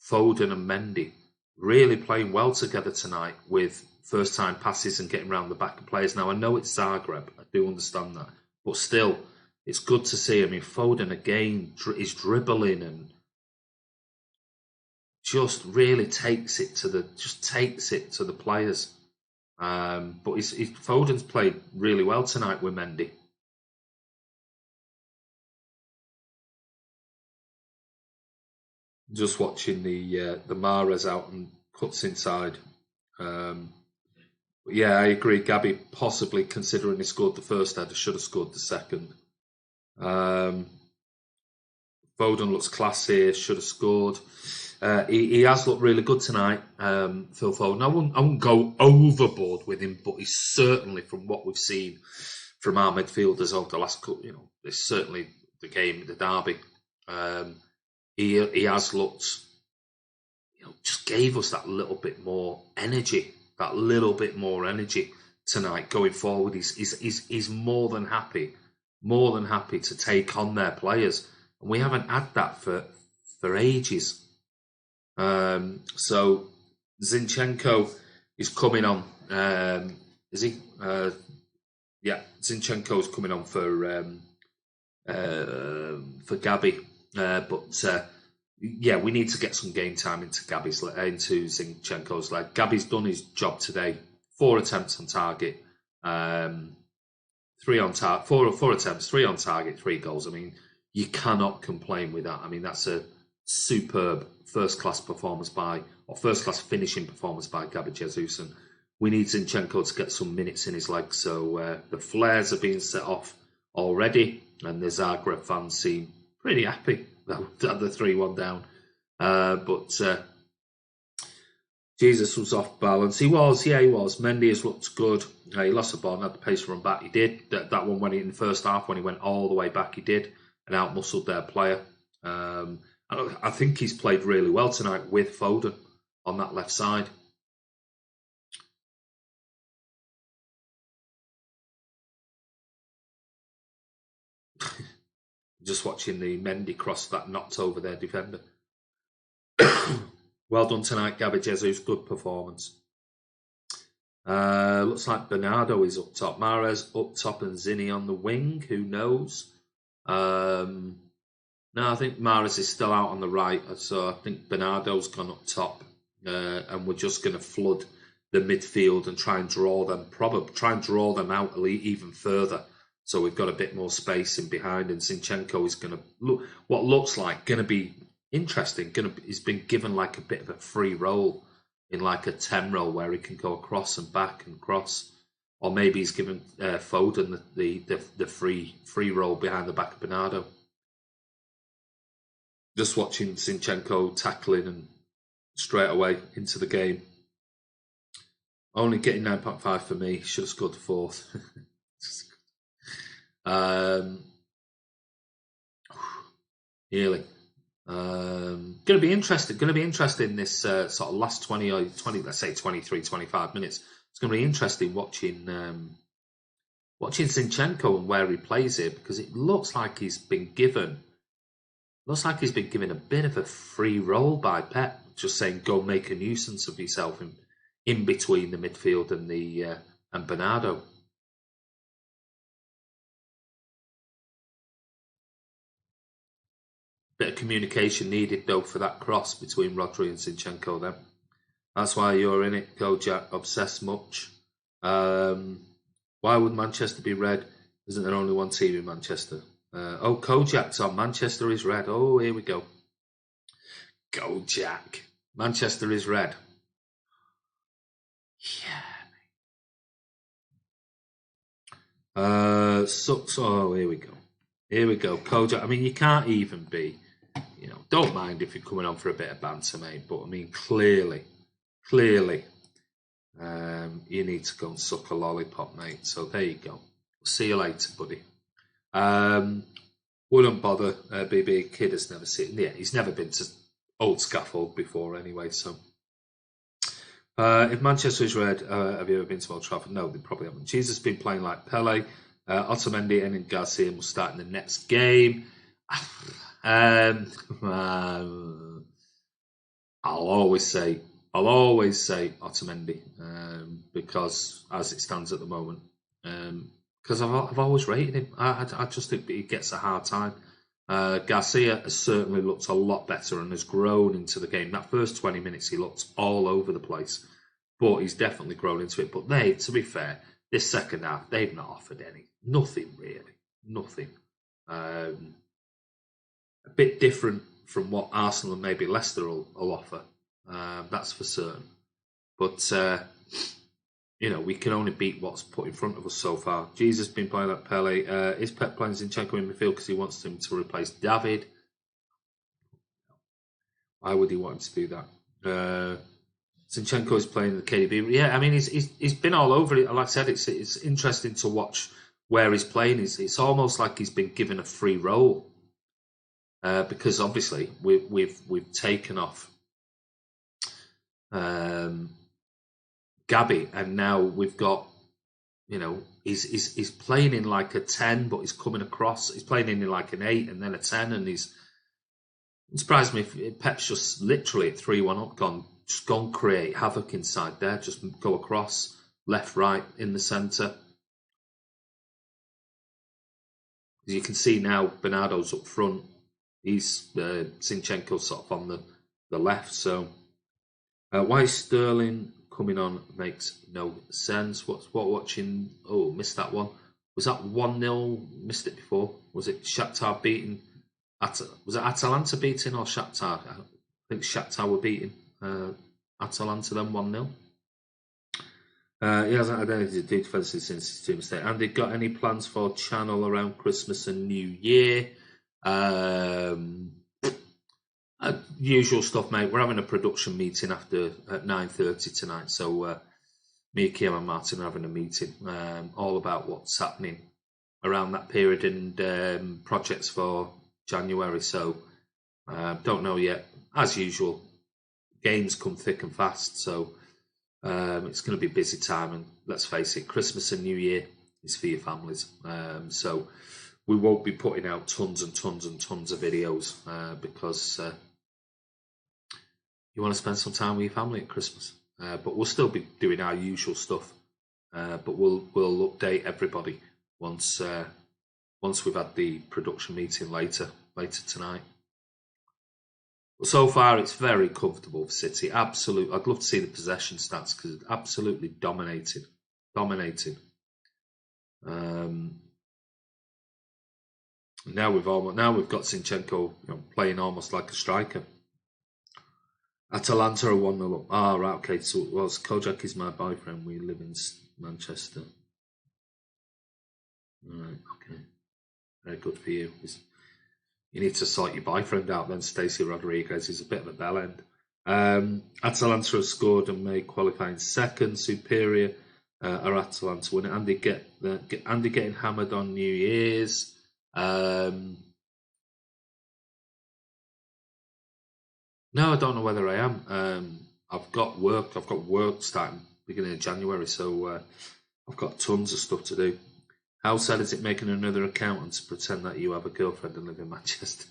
Foden and Mendy really playing well together tonight with first-time passes and getting around the back of players. Now, I know it's Zagreb. I do understand that. But still, it's good to see. I mean, Foden, again, is dribbling and just really takes it to the players. But Foden's played really well tonight with Mendy. Just watching the Mahrez out and cuts inside. Yeah, I agree. Gabby possibly considering he scored the first header, should have scored the second. Foden looks classy, should have scored. He has looked really good tonight, Phil Foden. I wouldn't go overboard with him, but he's certainly, from what we've seen from our midfielders over the last couple, it's certainly the game, the derby. He has looked, just gave us that little bit more energy tonight going forward. He's more than happy more than happy to take on their players, and we haven't had that for ages. So Zinchenko is coming on. Is he? Yeah, Zinchenko is coming on for Gabby, but yeah, we need to get some game time into Zinchenko's leg. Gabby's done his job today. 4 attempts on target, 3 on target, 4 attempts, 3 on target, 3 goals. I mean, you cannot complain with that. I mean, that's a superb first-class performance first-class finishing performance by Gabby Jesus. And we need Zinchenko to get some minutes in his legs. So the flares are being set off already, and the Zagreb fans seem pretty happy at the 3-1 down. But Jesus was off balance. He was. Mendy has looked good. He lost the ball and had the pace to run back. He did. That one when in the first half, when he went all the way back, he did. And out-muscled their player. I think he's played really well tonight with Foden on that left side. Just watching the Mendy cross that knocked over their defender. Well done tonight, Gabby Jesus. Good performance. Looks like Bernardo is up top. Mahrez up top and Zinni on the wing. Who knows? No, I think Mahrez is still out on the right. So I think Bernardo's gone up top. And we're just going to flood the midfield and try and draw them out even further. So we've got a bit more space in behind, and Zinchenko is going to look what looks like going to be interesting. He's been given like a bit of a free role in like a 10 role where he can go across and back and cross, or maybe he's given Foden the free role behind the back of Bernardo. Just watching Zinchenko tackling and straight away into the game. Only getting 9.5 for me. Should have scored the 4th. Really. Going to be interesting this sort of last 20, let's say 23, 25 minutes. It's going to be interesting watching Zinchenko and where he plays here, because it looks like he's been given a bit of a free role by Pep, just saying go make a nuisance of yourself in between the midfield and Bernardo. Bit of communication needed, though, for that cross between Rodri and Zinchenko then. That's why you're in it, Kojak. Obsessed much. Why would Manchester be red? Isn't there only one team in Manchester? Kojak's on. Manchester is red. Oh, here we go. Kojak. Manchester is red. Yeah. Here we go. Here we go. Kojak. I mean, you can't even be... don't mind if you're coming on for a bit of banter, mate. But, I mean, clearly, you need to go and suck a lollipop, mate. So, there you go. See you later, buddy. Wouldn't bother. BB kid has never seen... Yeah, he's never been to Old Scaffold before anyway, so... if Manchester is red, have you ever been to Old Trafford? No, they probably haven't. Jesus has been playing like Pele. Otamendi and Garcia will start in the next game. I'll always say Otamendi because as it stands at the moment, because I've always rated him. I just think he gets a hard time. Garcia has certainly looked a lot better and has grown into the game. That first 20 minutes, he looked all over the place, but he's definitely grown into it. But to be fair, this second half, they've not offered nothing really, nothing. A bit different from what Arsenal and maybe Leicester will offer, that's for certain. But, we can only beat what's put in front of us so far. Jesus has been playing like Pele. Is Pep playing Zinchenko in midfield because he wants him to replace David? Why would he want him to do that? Zinchenko is playing the KDB. Yeah, I mean, he's been all over it. Like I said, it's interesting to watch where he's playing. It's almost like he's been given a free role because obviously we've taken off Gabby, and now we've got he's playing in like a 10, but he's coming across. He's playing in like an 8 and then a 10, and it surprised me if Pep's just literally at 3-1 up, gone create havoc inside there, just go across, left, right, in the centre. As you can see now, Bernardo's up front. He's Zinchenko sort of on the left. So why is Sterling coming on makes no sense. What watching? Oh, missed that one. Was that 1-0? Missed it before. Was it Shakhtar beating? Was it Atalanta beating or Shakhtar? I think Shakhtar were beating Atalanta then 1-0. He hasn't had anything to do defensively since his team mistake. Andy, got any plans for channel around Christmas and New Year? Usual stuff, mate. We're having a production meeting at 9:30 tonight. So me, Kiam and Martin are having a meeting all about what's happening around that period and projects for January. So don't know yet. As usual, games come thick and fast. So it's going to be a busy time, and let's face it, Christmas and New Year is for your families. So we won't be putting out tons and tons and tons of videos because you want to spend some time with your family at Christmas. But we'll still be doing our usual stuff. But we'll update everybody once we've had the production meeting later tonight. So far, it's very comfortable for City. Absolutely, I'd love to see the possession stats because it's absolutely dominated. Now we've got Zinchenko playing almost like a striker. Atalanta are 1-0 up. Ah, right, okay. So Kojak is my boyfriend. We live in Manchester. All right, okay. Very good for you. You need to sort your boyfriend out then, Stacey Rodriguez. He's a bit of a bell end. Atalanta have scored and may qualify in second. Superior are Atalanta winning. Andy getting hammered on New Year's. No, I don't know whether I am. I've got work starting beginning of January, so I've got tons of stuff to do. How sad is it making another accountant to pretend that you have a girlfriend and live in Manchester?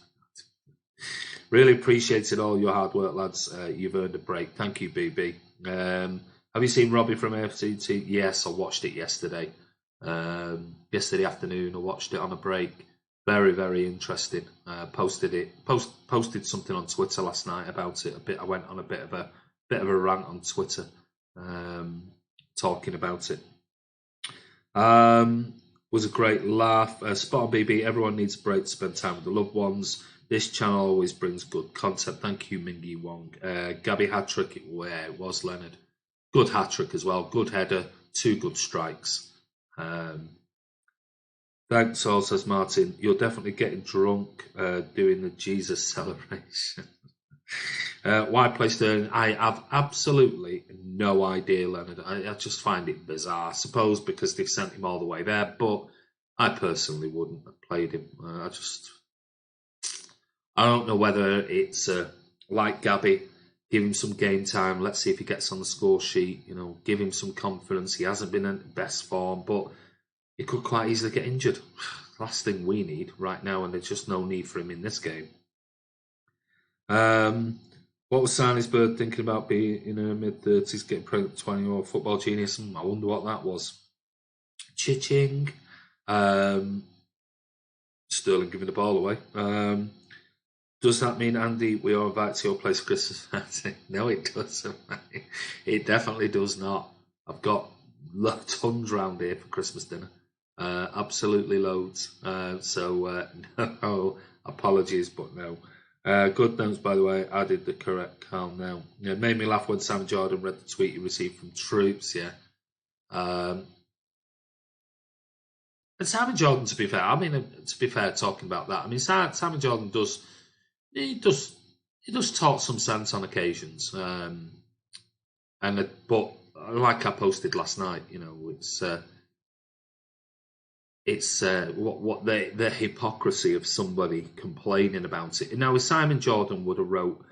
Really appreciated all your hard work, lads. You've earned a break. Thank you, BB. Have you seen Robbie from AFCT? Yes, I watched it yesterday. Yesterday afternoon, I watched it on a break. Very, very interesting. Posted something on Twitter last night about it. I went on a bit of a rant on Twitter, talking about it. Was a great laugh. Spot on, BB. Everyone needs a break to spend time with the loved ones. This channel always brings good content. Thank you, Mingy Wong. Gabby hat-trick. It was Leonard. Good hat-trick as well. Good header. 2 good strikes. Thanks, all, says Martin. You're definitely getting drunk doing the Jesus celebration. Why play Sterling? I have absolutely no idea, Leonard. I just find it bizarre. I suppose because they've sent him all the way there, but I personally wouldn't have played him. I don't know whether it's like Gabby, give him some game time. Let's see if he gets on the score sheet. Give him some confidence. He hasn't been in best form, but he could quite easily get injured. Last thing we need right now, and there's just no need for him in this game. What was Bird thinking about being in her mid-30s, getting pregnant at 20 or football genius? I wonder what that was. Chiching. Sterling giving the ball away. Does that mean, Andy, we are invited to your place for Christmas party? No, it doesn't. It definitely does not. I've got tons round here for Christmas dinner. Absolutely loads. No, apologies, but no. Good notes, by the way. I did the correct calm now. It made me laugh when Sam Jordan read the tweet he received from Troops. Yeah. And Simon Jordan, to be fair, talking about that. Simon Jordan does talk some sense on occasions. But like I posted last night, it's what the hypocrisy of somebody complaining about it. Now, if Simon Jordan would have wrote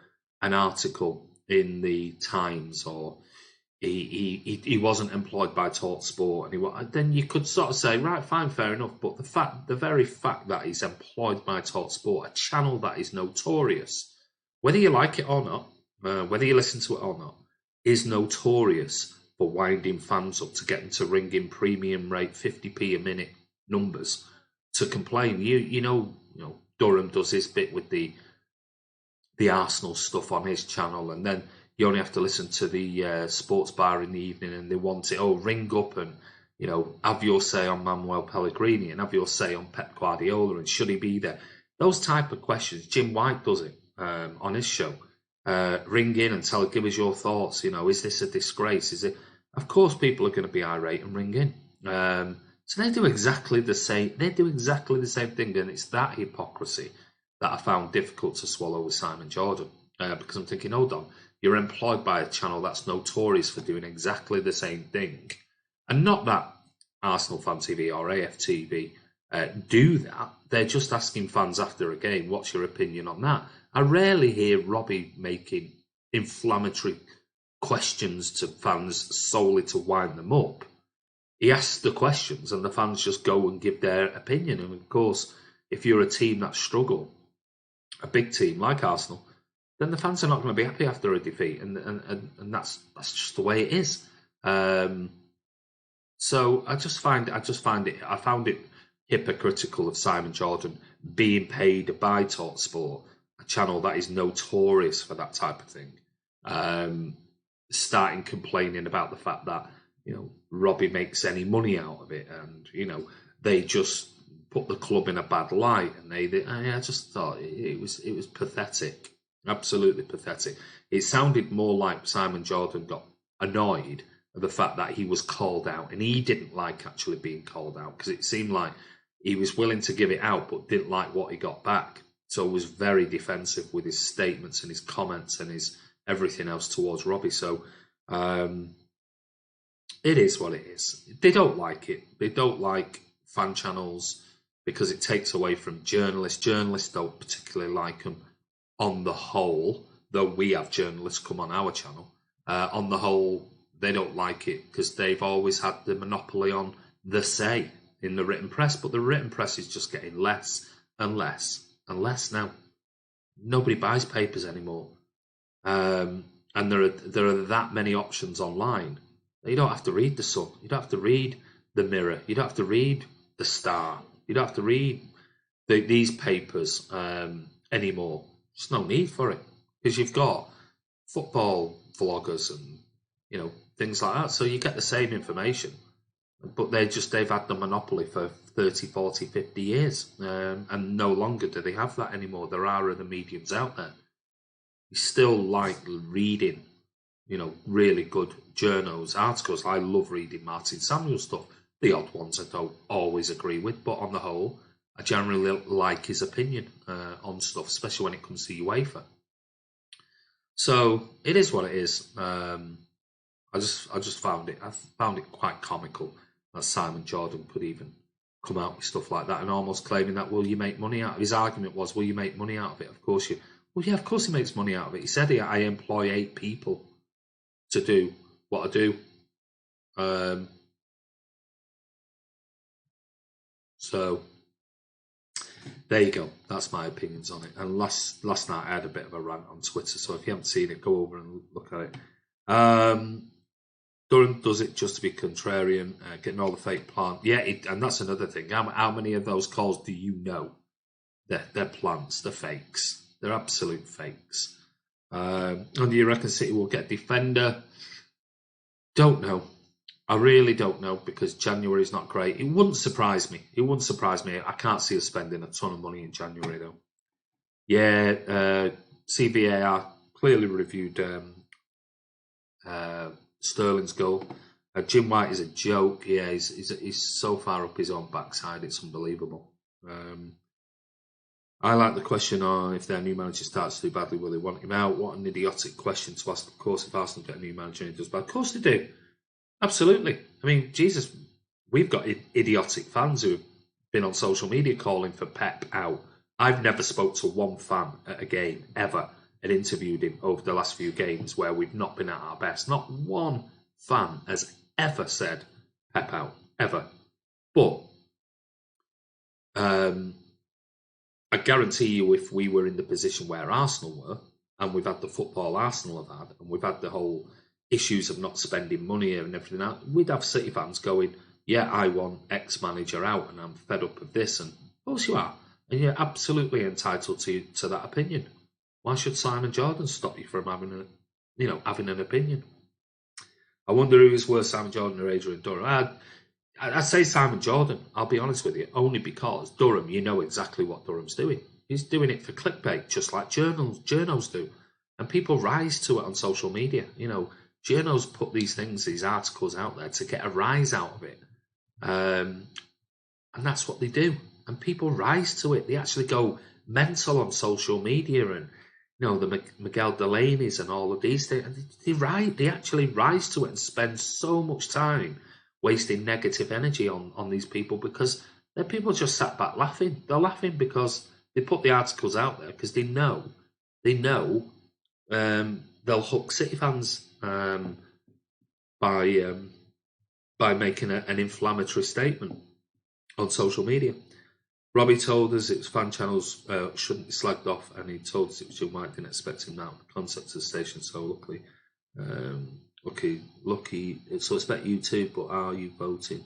an article in the Times or he wasn't employed by TalkSport, and then you could sort of say, right, fine, fair enough. But the very fact that he's employed by TalkSport, a channel that is notorious, whether you like it or not, whether you listen to it or not, is notorious for winding fans up to get them to ring in premium rate 50p a minute numbers to complain. You know, Durham does his bit with the Arsenal stuff on his channel, and then you only have to listen to the sports bar in the evening, and they want it, ring up and, have your say on Manuel Pellegrini and have your say on Pep Guardiola and should he be there? Those type of questions. Jim White does it on his show. Ring in and give us your thoughts. Is this a disgrace? Is it? Of course, people are going to be irate and ring in. So they do exactly the same. They do exactly the same thing, and it's that hypocrisy that I found difficult to swallow with Simon Jordan, because I'm thinking, hold on, you're employed by a channel that's notorious for doing exactly the same thing, and not that Arsenal Fan TV or AFTV do that. They're just asking fans after a game, what's your opinion on that? I rarely hear Robbie making inflammatory questions to fans solely to wind them up. He asks the questions and the fans just go and give their opinion. And of course, if you're a team that struggle, a big team like Arsenal, then the fans are not going to be happy after a defeat, and that's just the way it is. So I found it hypocritical of Simon Jordan being paid by TalkSport, a channel that is notorious for that type of thing, starting complaining about the fact that Robbie makes any money out of it, and they just put the club in a bad light, and I just thought it was pathetic, absolutely pathetic. It sounded more like Simon Jordan got annoyed at the fact that he was called out, and he didn't like actually being called out, because it seemed like he was willing to give it out but didn't like what he got back, so was very defensive with his statements and his comments and his everything else towards Robbie. So it is what it is. They don't like it. They don't like fan channels because it takes away from journalists. Journalists don't particularly like them on the whole, though we have journalists come on our channel. On the whole, they don't like it because they've always had the monopoly on the say in the written press, but the written press is just getting less and less and less now. Nobody buys papers anymore. And there are that many options online. You don't have to read The Sun. You don't have to read The Mirror. You don't have to read The Star. You don't have to read these papers anymore. There's no need for it because you've got football vloggers and things like that. So you get the same information, but they've had the monopoly for 30, 40, 50 years, and no longer do they have that anymore. There are other mediums out there. You still like reading, really good journals, articles. I love reading Martin Samuel stuff. The odd ones I don't always agree with, but on the whole, I generally like his opinion on stuff, especially when it comes to UEFA. So it is what it is. I just found it quite comical that Simon Jordan could even come out with stuff like that and almost claiming that, will you make money out of it? His argument was, will you make money out of it? Of course you. Well, yeah, of course he makes money out of it. He said, I employ 8 people to do what I do. So there you go. That's my opinions on it. And last night I had a bit of a rant on Twitter. So if you haven't seen it, go over and look at it. Durham does it just to be contrarian, getting all the fake plants. Yeah, and that's another thing. How many of those calls do you know? They're plants, they're fakes. They're absolute fakes. And do you reckon City will get defender? Don't know. I really don't know, because January is not great. It wouldn't surprise me. I can't see us spending a ton of money in January, though. Yeah, CVAR clearly reviewed Sterling's goal. Jim White is a joke. Yeah, he's so far up his own backside, it's unbelievable. I like the question on if their new manager starts to do badly, will they want him out? What an idiotic question to ask. Of course, if Arsenal get a new manager and he does bad, of course they do. Absolutely. I mean, Jesus, we've got idiotic fans who have been on social media calling for Pep out. I've never spoke to one fan at a game ever and interviewed him over the last few games where we've not been at our best. Not one fan has ever said Pep out, ever. But I guarantee you, if we were in the position where Arsenal were, and we've had the football Arsenal have had, and we've had the whole issues of not spending money and everything else, we'd have City fans going, yeah, I want X manager out and I'm fed up of this. And of course you are. And you're absolutely entitled to that opinion. Why should Simon Jordan stop you from having an opinion? I wonder who is worse, Simon Jordan or Adrian Durham. I say Simon Jordan, I'll be honest with you, only because Durham, you know exactly what Durham's doing. He's doing it for clickbait, just like journos do. And people rise to it on social media. You know, journos put these articles out there to get a rise out of it. And that's what they do. And people rise to it. They actually go mental on social media, and the Miguel Delaney's and all of these things. And they actually rise to it and spend so much time wasting negative energy on these people, because they're people just sat back laughing. They're laughing because they put the articles out there because they know they'll hook City fans by making an inflammatory statement on social media. Robbie told us it's fan channels shouldn't be slagged off, and he told us it was Jim White. Didn't expect him now. The concept of the station, so lucky. Lucky. So expect you too, but are you voting?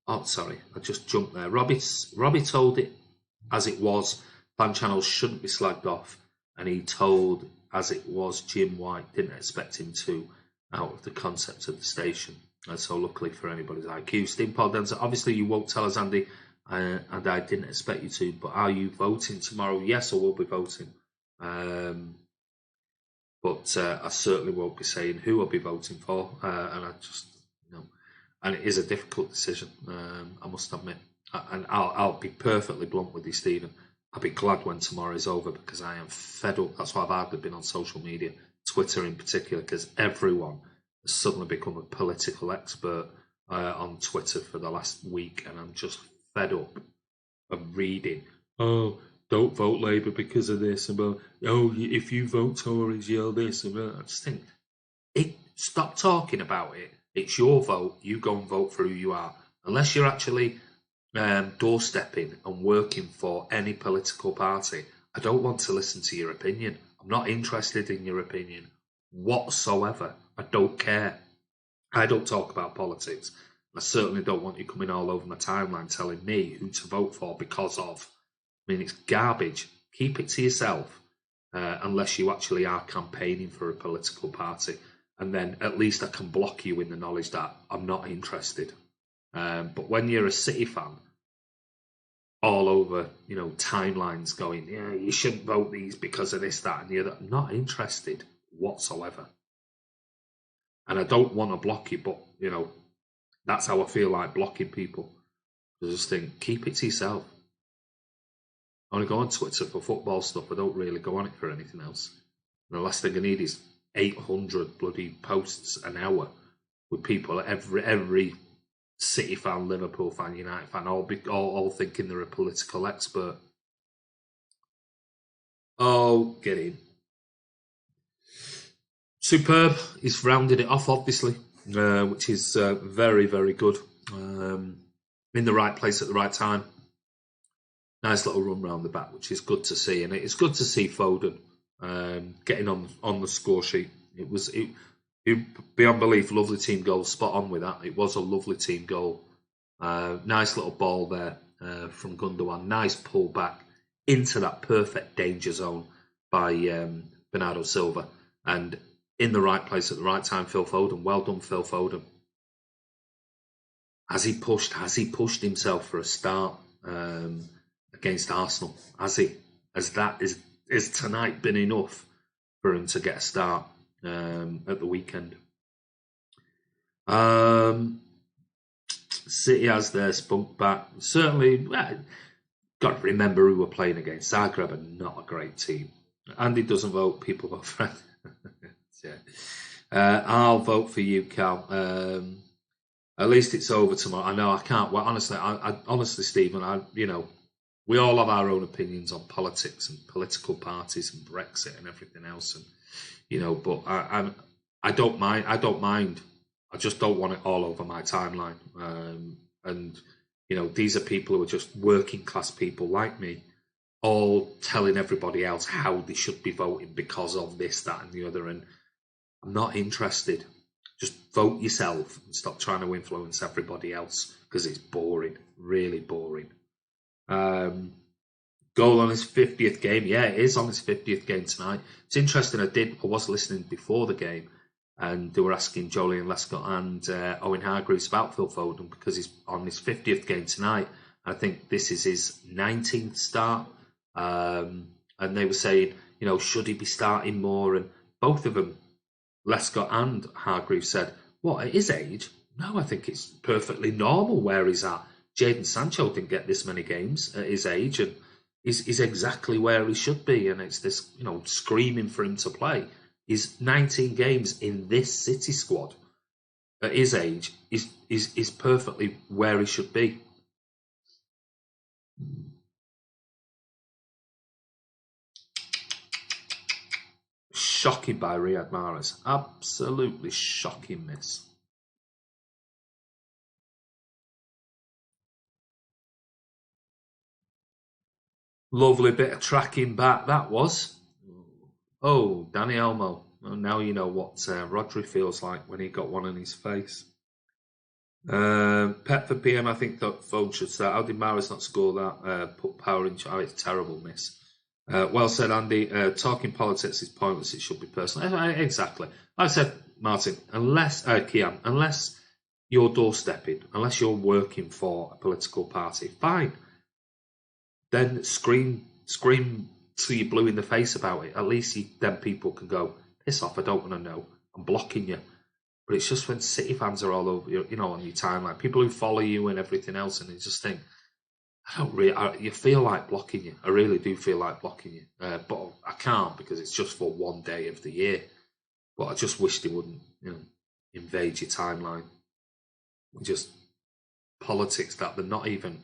Oh, sorry, I just jumped there. Robbie told it as it was. Fan channels shouldn't be slagged off, and he told as it was Jim White. Didn't expect him to out of the concept of the station. And so luckily for anybody's IQ. Steve Paul Denzer, obviously you won't tell us, Andy, and I didn't expect you to, but are you voting tomorrow? Yes, I will be voting. But I certainly won't be saying who I'll be voting for. And I just, and it is a difficult decision, I must admit. And I'll be perfectly blunt with you, Stephen. I'll be glad when tomorrow is over, because I am fed up. That's why I've hardly been on social media, Twitter in particular, because everyone has suddenly become a political expert on Twitter for the last week, and I'm just fed up of reading, oh, don't vote Labour because of this, and oh, if you vote Tories, you're this, and I just think, stop talking about it. It's your vote. You go and vote for who you are. Unless you're actually doorstepping and working for any political party, I don't want to listen to your opinion. I'm not interested in your opinion whatsoever. I don't care. I don't talk about politics. I certainly don't want you coming all over my timeline telling me who to vote for because of. I mean, it's garbage. Keep it to yourself, unless you actually are campaigning for a political party. And then at least I can block you in the knowledge that I'm not interested. But when you're a City fan, all over, timelines going, yeah, you shouldn't vote these because of this, that, and the other. I'm not interested whatsoever. And I don't want to block you, but, that's how I feel like blocking people. I just think, keep it to yourself. I only go on Twitter for football stuff. I don't really go on it for anything else. And the last thing I need is 800 bloody posts an hour with people, every City fan, Liverpool fan, United fan, all thinking they're a political expert. Oh, get in. Superb. He's rounded it off, obviously, which is very, very good. In the right place at the right time. Nice little run round the back, which is good to see. And it's good to see Foden getting on the score sheet. It beyond belief, lovely team goal, spot on with that. It was a lovely team goal. Nice little ball there from Gundogan. Nice pull back into that perfect danger zone by Bernardo Silva. And in the right place at the right time, Phil Foden. Well done, Phil Foden. Has he pushed himself for a start against Arsenal? Has tonight been enough for him to get a start at the weekend? City has their spunk back. Certainly, got to remember who we're playing against. Zagreb are not a great team. Andy doesn't vote. People vote for Andy. Yeah. I'll vote for you, Cal. At least it's over tomorrow. I know I can't. Well, honestly, Stephen, we all have our own opinions on politics and political parties and Brexit and everything else, and but I don't mind. I don't mind I just don't want it all over my timeline. And, you know, these are people who are just working class people like me, all telling everybody else how they should be voting because of this, that, and the other. And I'm not interested. Just vote yourself and stop trying to influence everybody else because it's boring, really boring. Goal on his 50th game. Yeah, it is on his 50th game tonight. It's interesting. I was listening before the game, and they were asking Jolie and Lescott and Owen Hargreaves about Phil Foden because he's on his 50th game tonight. I think this is his 19th start. And they were saying, you know, should he be starting more? And both of them, Lescott and Hargreaves, said, what, at his age? No, I think it's perfectly normal where he's at. Jadon Sancho didn't get this many games at his age, and he's exactly where he should be. And it's this, you know, screaming for him to play. He's 19 games in this City squad at his age is perfectly where he should be. Shocking by Riyad Mahrez. Absolutely shocking miss. Lovely bit of tracking back that was. Oh, Danny Elmo. Well, now you know what Rodri feels like when he got one in his face. Pep for PM, I think that phone should start. How did Mahrez not score that? Put power in. Oh, it's a terrible miss. Well said, Andy. Talking politics is pointless. It should be personal. Exactly. Like I said, Martin, Kiam, unless you're doorstepping, unless you're working for a political party, fine. Then scream till you're blue in the face about it. At least then people can go, piss off, I don't want to know. I'm blocking you. But it's just when City fans are all over, you know, on your timeline, people who follow you and everything else, and you just think, you feel like blocking you. I really do feel like blocking you. But I can't because it's just for one day of the year. But I just wish they wouldn't, you know, invade your timeline. Just politics that they don't even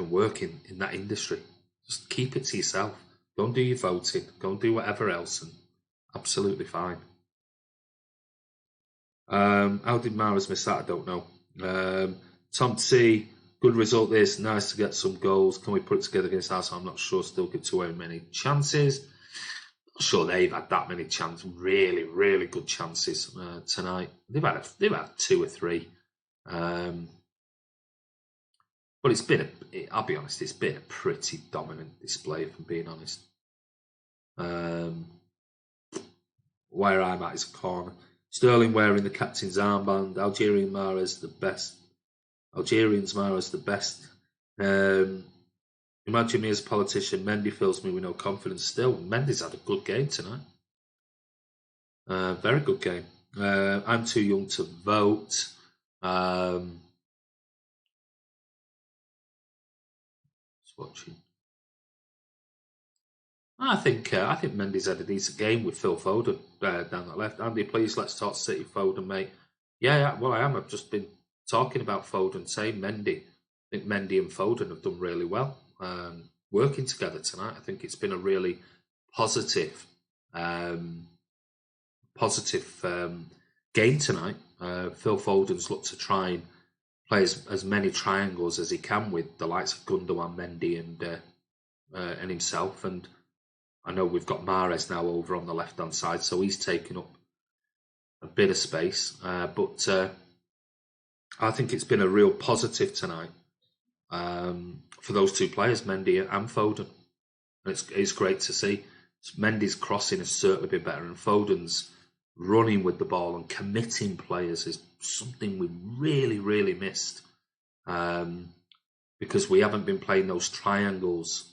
work in that industry. Just keep it to yourself. Go and do your voting. Go and do whatever else, and absolutely fine. How did Mahrez miss that? I don't know. Tom T, good result this. Nice to get some goals. Can we put it together against Arsenal? I'm not sure. Still give too many chances. Not sure they've had that many chances. Really, really good chances tonight. They've had 2 or 3. But it's been I'll be honest, it's been a pretty dominant display, if I'm being honest. Where I'm at is a corner. Sterling wearing the captain's armband. Algerians Mahrez the best. Imagine me as a politician. Mendy fills me with no confidence still. Mendy's had a good game tonight. Very good game. I'm too young to vote. Watching. I think Mendy's had a decent game with Phil Foden down that left. Andy, please let's talk City Foden, mate. Yeah, well I am. I've just been talking about Foden, saying Mendy. I think Mendy and Foden have done really well working together tonight. I think it's been a really positive game tonight. Phil Foden's looked to try and play as many triangles as he can with the likes of Gundogan, Mendy, and himself. And I know we've got Mahrez now over on the left-hand side, so he's taken up a bit of space. But I think it's been a real positive tonight for those two players, Mendy and Foden. And it's great to see. Mendy's crossing has certainly been better, and Foden's running with the ball and committing players is something we really, really missed because we haven't been playing those triangles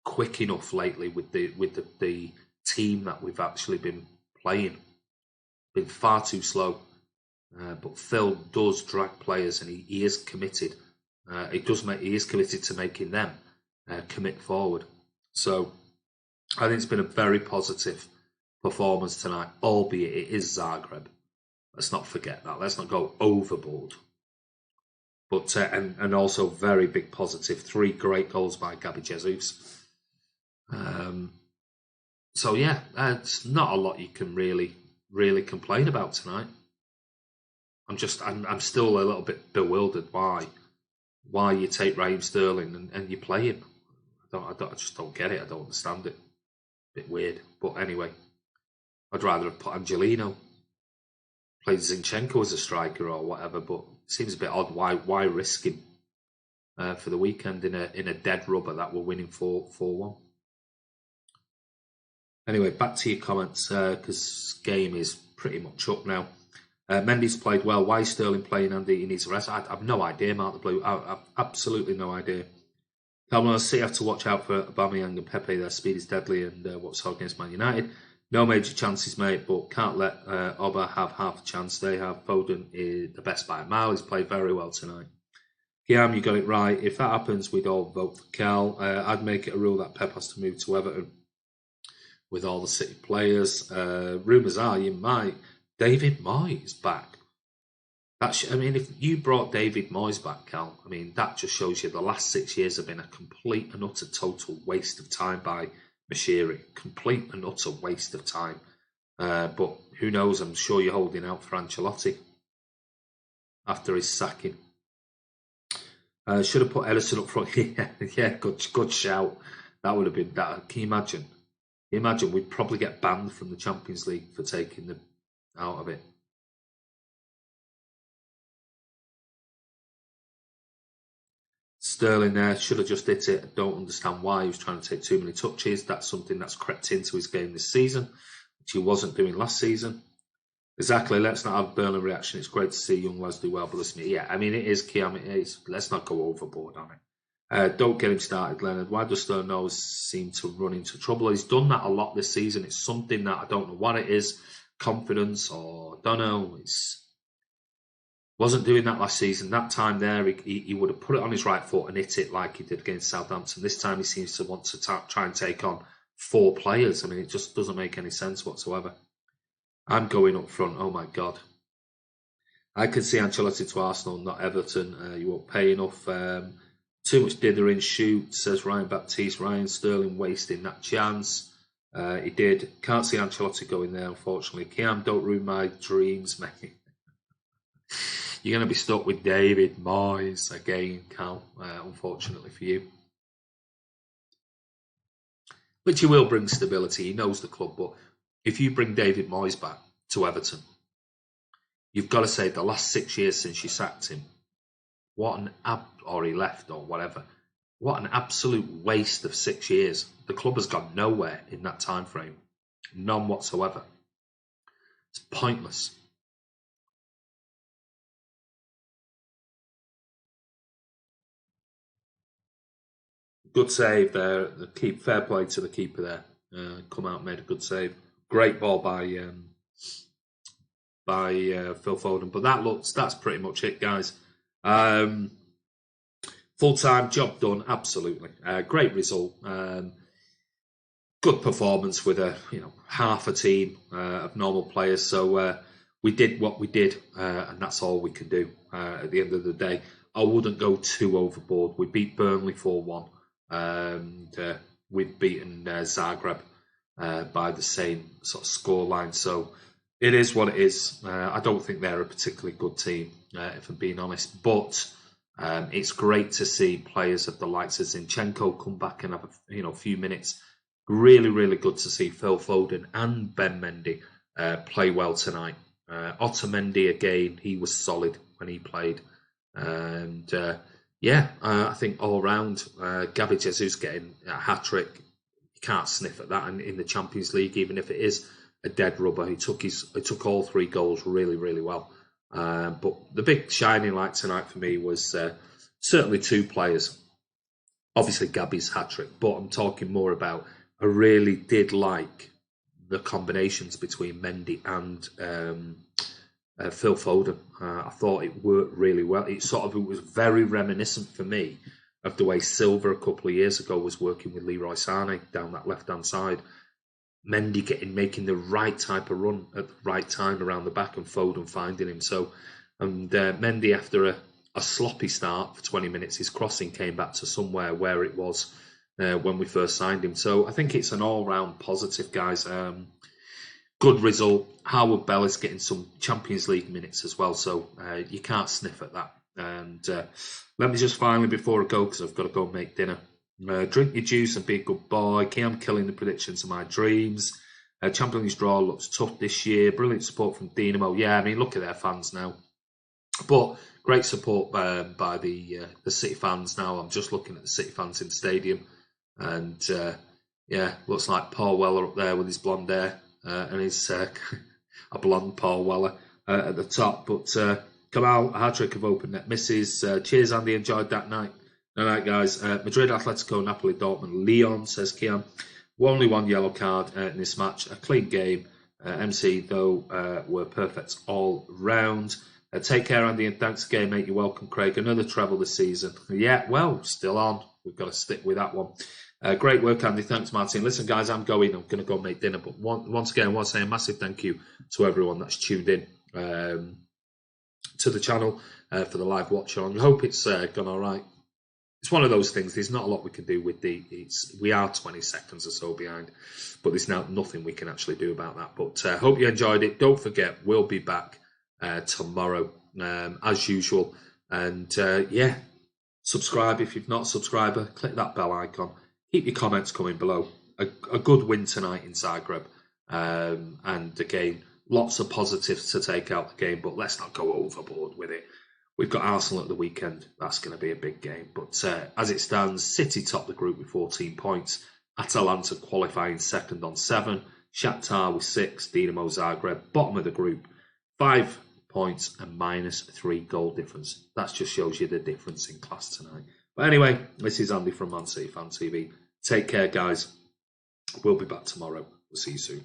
quick enough lately with the team that we've actually been playing. Been far too slow. But Phil does drag players, and he is committed. He is committed to making them commit forward. So I think it's been a very positive performance tonight, albeit it is Zagreb. Let's not forget that. Let's not go overboard. But and also very big positive. 3 great goals by Gabby Jesus. So yeah, it's not a lot you can really really complain about tonight. I'm still a little bit bewildered why you take Raheem Sterling and you play him. I just don't get it. I don't understand it. Bit weird, but anyway, I'd rather have put Angelino, played Zinchenko as a striker or whatever. But it seems a bit odd. Why risk him for the weekend in a dead rubber that we're winning 4-1? Anyway, back to your comments because game is pretty much up now. Mendy's played well. Why is Sterling playing, Andy? He needs a rest. I've no idea, Mark the Blue. I've absolutely no idea. Calvin City have to watch out for Aubameyang and Pepe. Their speed is deadly, and what's hard against Man United. No major chances, mate, but can't let Oba have half a chance. They have Foden is the best by a mile. He's played very well tonight. Kiam, you got it right. If that happens, we'd all vote for Cal. I'd make it a rule that Pep has to move to Everton with all the City players. Rumours are you might. David Moyes back. If you brought David Moyes back, Cal, that just shows you the last 6 years have been a complete and utter total waste of time by Mashiri. Complete and utter waste of time. But who knows? I'm sure you're holding out for Ancelotti after his sacking. Should have put Ederson up front. Yeah, good shout. That would have been that. Can you imagine? Can you imagine? We'd probably get banned from the Champions League for taking them out of it. Sterling there should have just hit it. I don't understand why he was trying to take too many touches. That's something that's crept into his game this season, which he wasn't doing last season. Exactly. Let's not have Burnley reaction. It's great to see young lads do well, but listen, it is Kiam. It is. Let's not go overboard on it. Don't get him started, Leonard. Why does Sterling always seem to run into trouble? He's done that a lot this season. It's something that I don't know what it is. Confidence or I don't know. Wasn't doing that last season. That time there, he would have put it on his right foot and hit it like he did against Southampton. This time he seems to want to try and take on 4 players. It just doesn't make any sense whatsoever. I'm going up front. Oh, my God. I could see Ancelotti to Arsenal, not Everton. You won't pay enough. Too much dithering shoot, says Ryan Baptiste. Ryan Sterling wasting that chance. He did. Can't see Ancelotti going there, unfortunately. Kiam, don't ruin my dreams, mate. You're going to be stuck with David Moyes again, Cal, unfortunately for you. Which he will bring stability. He knows the club. But if you bring David Moyes back to Everton, you've got to say the last 6 years since you sacked him, or he left or whatever, what an absolute waste of 6 years. The club has gone nowhere in that time frame. None whatsoever. It's pointless. Good save there. Fair play to the keeper there. Come out, made a good save. Great ball by Phil Foden. But that's pretty much it, guys. Full-time job done, absolutely. Great result. Good performance with half a team of normal players. So we did what we did, and that's all we can do at the end of the day. I wouldn't go too overboard. We beat Burnley 4-1. And we've beaten Zagreb by the same sort of scoreline. So it is what it is. I don't think they're a particularly good team, if I'm being honest. But it's great to see players of the likes of Zinchenko come back and have a few minutes. Really, really good to see Phil Foden and Ben Mendy play well tonight. Otamendi again, he was solid when he played. And I think all round, Gabby Jesus getting a hat-trick. You can't sniff at that in the Champions League, even if it is a dead rubber. He took all 3 goals really, really well. But the big shining light tonight for me was certainly 2 players. Obviously, Gabby's hat-trick, but I'm talking more about I really did like the combinations between Mendy and Phil Foden. I thought it worked really well. It was very reminiscent for me of the way Silva a couple of years ago was working with Leroy Sané down that left-hand side. Mendy making the right type of run at the right time around the back and Foden finding him. Mendy, after a sloppy start for 20 minutes, his crossing came back to somewhere where it was when we first signed him. So I think it's an all-round positive, guys. good result. Howard Bell is getting some Champions League minutes as well, so you can't sniff at that. And let me just finally, before I go, because I've got to go and make dinner, drink your juice and be a good boy. Kiam killing the predictions of my dreams. Champions League draw looks tough this year. Brilliant support from Dinamo. Yeah, I mean, look at their fans now. But great support by the City fans now. I'm just looking at the City fans in the stadium. And, yeah, looks like Paul Weller up there with his blonde hair. And his a blonde Paul Weller at the top. But come out, hat-trick of open net misses. Cheers, Andy. Enjoyed that night. All right, guys. Madrid, Atletico, Napoli, Dortmund, Leon, says Kiam. Only one yellow card in this match. A clean game. MC, though, were perfect all round. Take care, Andy, and thanks again, mate. You're welcome, Craig. Another treble this season. Yeah, well, still on. We've got to stick with that one. Great work, Andy. Thanks, Martin. Listen, guys, I'm going to go make dinner. But once again, I want to say a massive thank you to everyone that's tuned in to the channel for the live watch on. I hope it's gone all right. It's one of those things. There's not a lot we can do with we are 20 seconds or so behind, but there's now nothing we can actually do about that. But hope you enjoyed it. Don't forget, we'll be back tomorrow as usual. And yeah, subscribe if you've not a subscriber. Click that bell icon. Keep your comments coming below. A good win tonight in Zagreb. And again, lots of positives to take out the game, but let's not go overboard with it. We've got Arsenal at the weekend. That's going to be a big game. But as it stands, City top the group with 14 points. Atalanta qualifying second on 7. Shakhtar with 6. Dinamo Zagreb bottom of the group. 5 points and -3 goal difference. That just shows you the difference in class tonight. But anyway, this is Andy from Man City Fan TV. Take care, guys. We'll be back tomorrow. We'll see you soon.